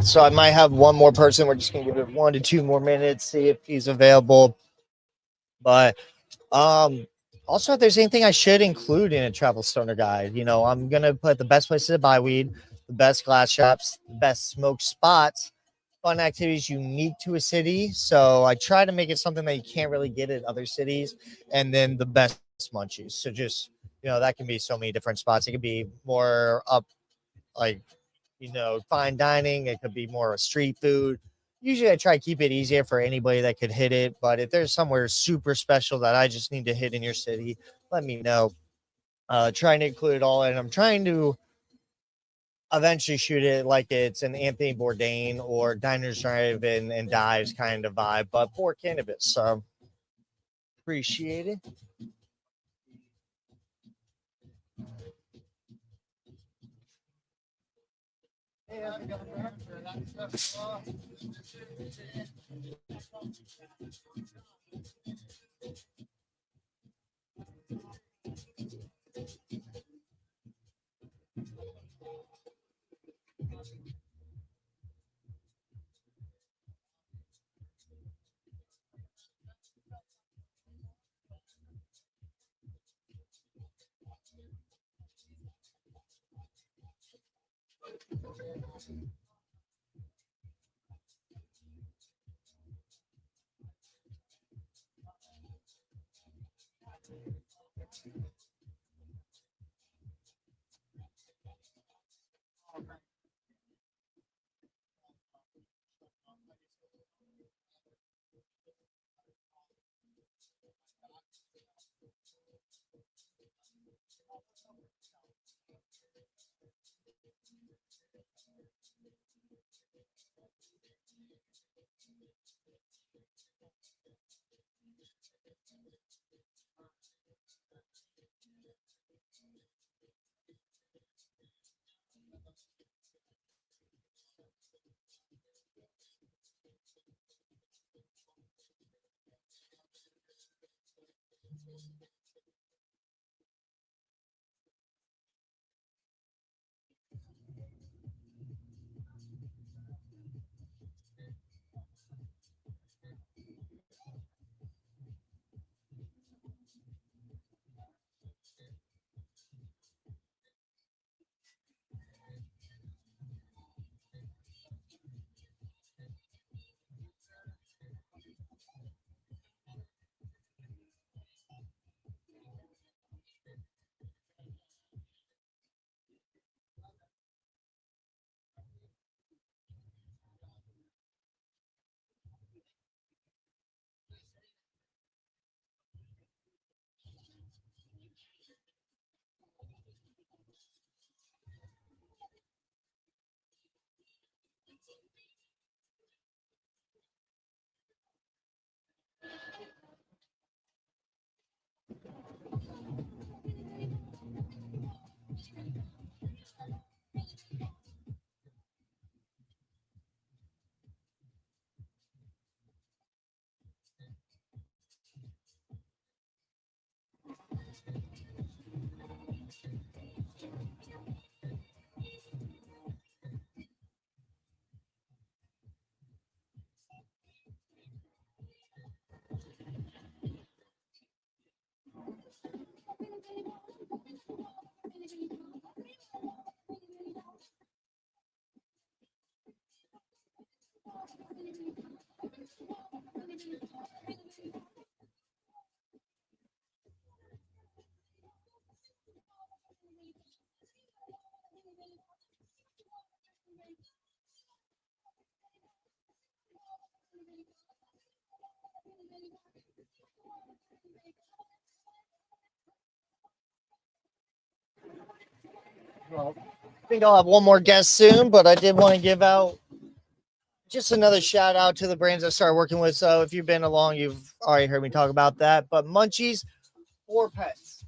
So I might have one more person. We're just gonna give it 1 to 2 more minutes, see if he's available. But also if there's anything I should include in a travel stoner guide, I'm gonna put the best places to buy weed, the best glass shops, the best smoke spots, fun activities unique to a city. So I try to make it something that you can't really get at other cities, and then the best munchies. So just that can be so many different spots. It could be more up like fine dining. It could be more of street food. Usually I try to keep it easier for anybody that could hit it. But if there's somewhere super special that I just need to hit in your city, let me know. Trying to include it all. And I'm trying to eventually shoot it like it's an Anthony Bourdain or Diners, Drive and Dives kind of vibe, but for cannabis. So appreciate it. Well, I think I'll have one more guest soon, but I did want to give out just another shout out to the brands I started working with. So if you've been along, you've already heard me talk about that. But Munchies for pets.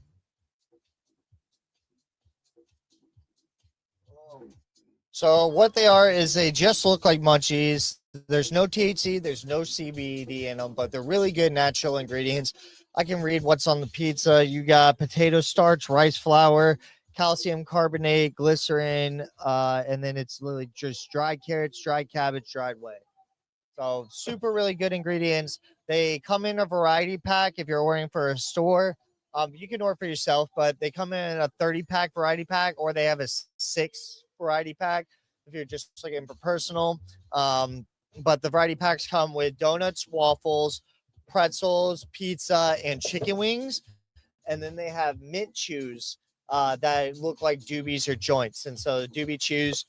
So what they are is they just look like Munchies. There's no THC, there's no CBD in them, but they're really good natural ingredients. I can read what's on the pizza. You got potato starch, rice flour, calcium carbonate, glycerin, and then it's literally just dried carrots, dried cabbage, dried whey. So super really good ingredients. They come in a variety pack if you're ordering for a store. You can order for yourself, but they come in a 30-pack variety pack, or they have a 6 variety pack if you're just looking for personal. But the variety packs come with donuts, waffles, pretzels, pizza, and chicken wings. And then they have mint chews that look like doobies or joints. And so the doobie chews,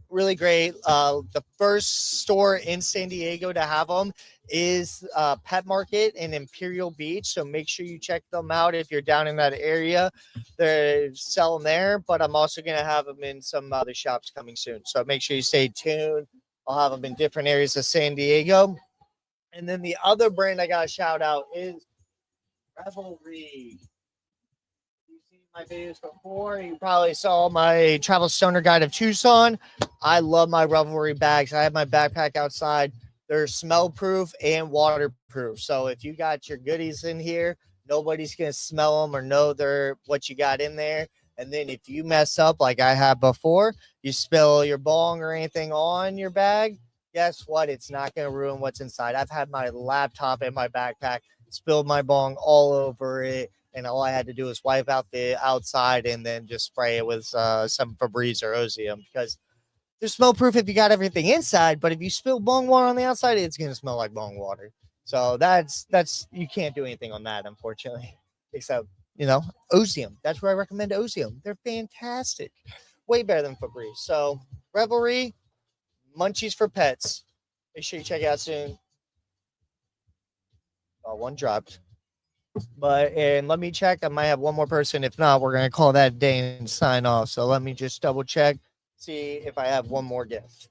really great. The first store in San Diego to have them is Pet Market in Imperial Beach. So make sure you check them out if you're down in that area. They sell them there, but I'm also going to have them in some other shops coming soon. So make sure you stay tuned. I'll have them in different areas of San Diego. And then the other brand I got to shout out is Revelry. You've seen my videos before. You probably saw my travel stoner guide of Tucson. I love my Revelry bags. I have my backpack outside. They're smell proof and waterproof. So if you got your goodies in here, nobody's going to smell them or know they're what you got in there. And then if you mess up like I have before, you spill your bong or anything on your bag, guess what? It's not going to ruin what's inside. I've had my laptop in my backpack, spilled my bong all over it, and all I had to do was wipe out the outside and then just spray it with some Febreze or Ozium, because they're smell proof if you got everything inside, but if you spill bong water on the outside, it's going to smell like bong water. So that's you can't do anything on that, unfortunately, except Ozium. That's where I recommend Ozium. They're fantastic, way better than Febreze. So Revelry, Munchies for pets. Make sure you check it out soon. One dropped. And let me check. I might have one more person. If not, we're going to call that a day and sign off. So let me just double check, see if I have one more guest.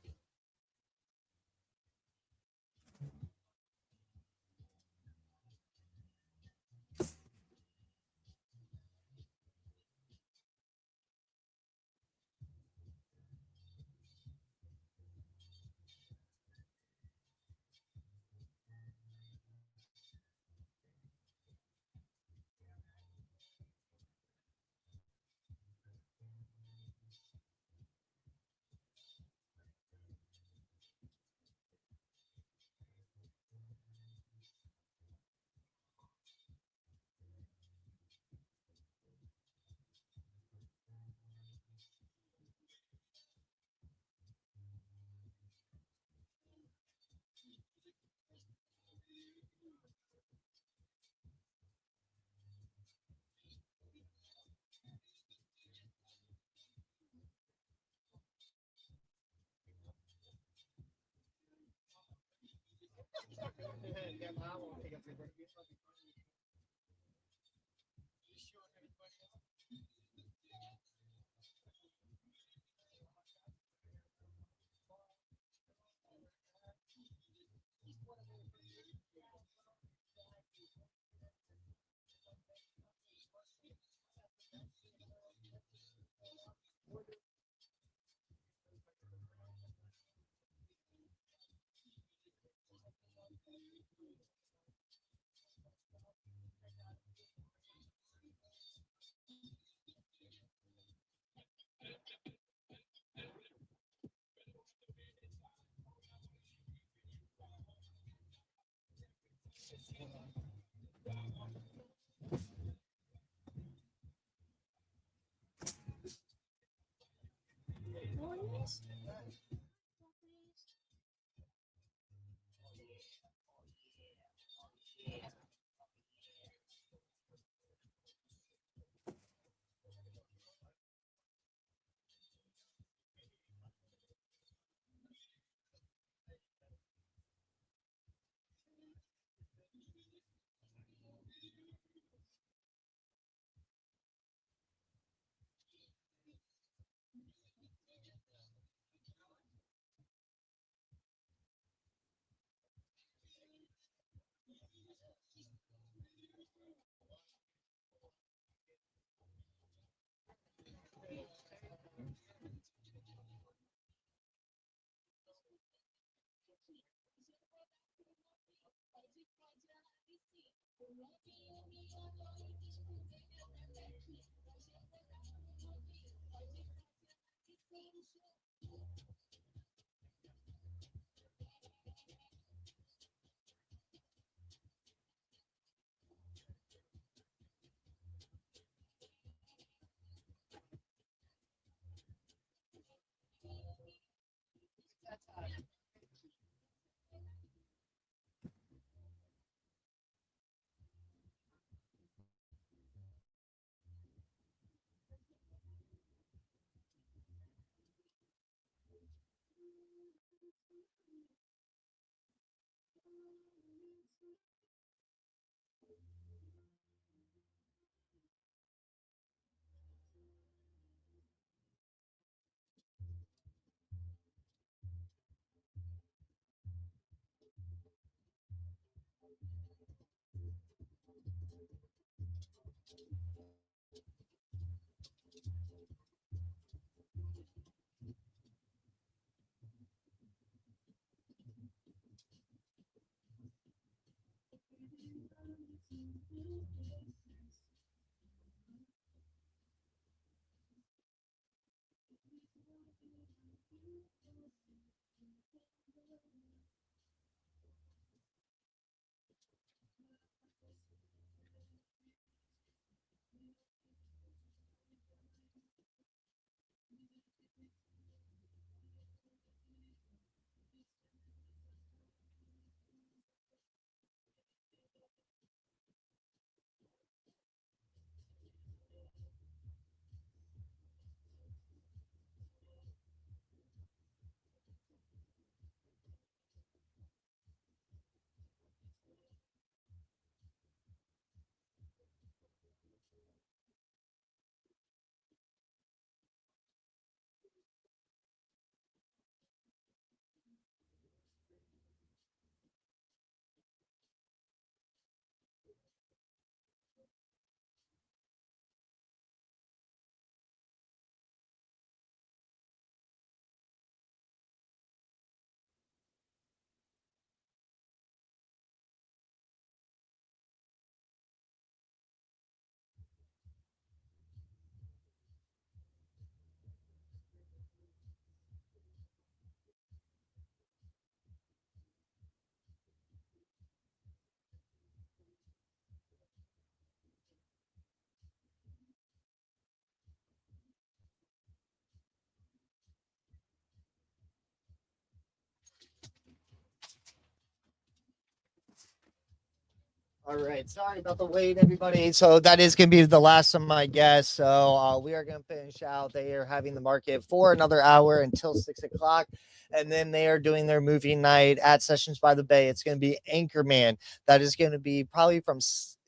All right. Sorry about the wait, everybody. So that is going to be the last of my guests. So we are going to finish out. They are having the market for another hour until 6 o'clock. And then they are doing their movie night at Sessions by the Bay. It's going to be Anchorman. That is going to be probably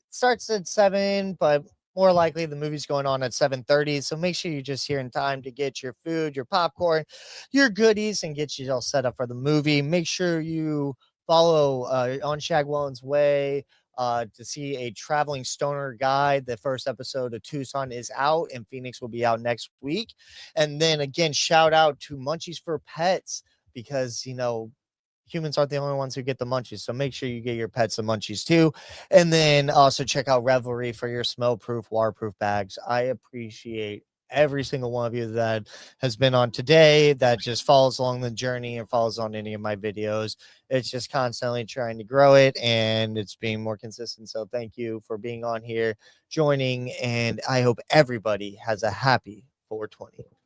starts at 7, but more likely the movie's going on at 7:30. So make sure you're just here in time to get your food, your popcorn, your goodies, and get you all set up for the movie. Make sure you follow on Shagwellon's Way to see a traveling stoner guide. The first episode of Tucson is out, and Phoenix will be out next week. And then again, shout out to Munchies for Pets, because humans aren't the only ones who get the munchies. So make sure you get your pets the munchies too. And then also check out Revelry for your smell-proof, waterproof bags. I appreciate every single one of you that has been on today, that just follows along the journey and follows on any of my videos. It's just constantly trying to grow it, and it's being more consistent. So thank you for being on here, joining, and I hope everybody has a happy 420.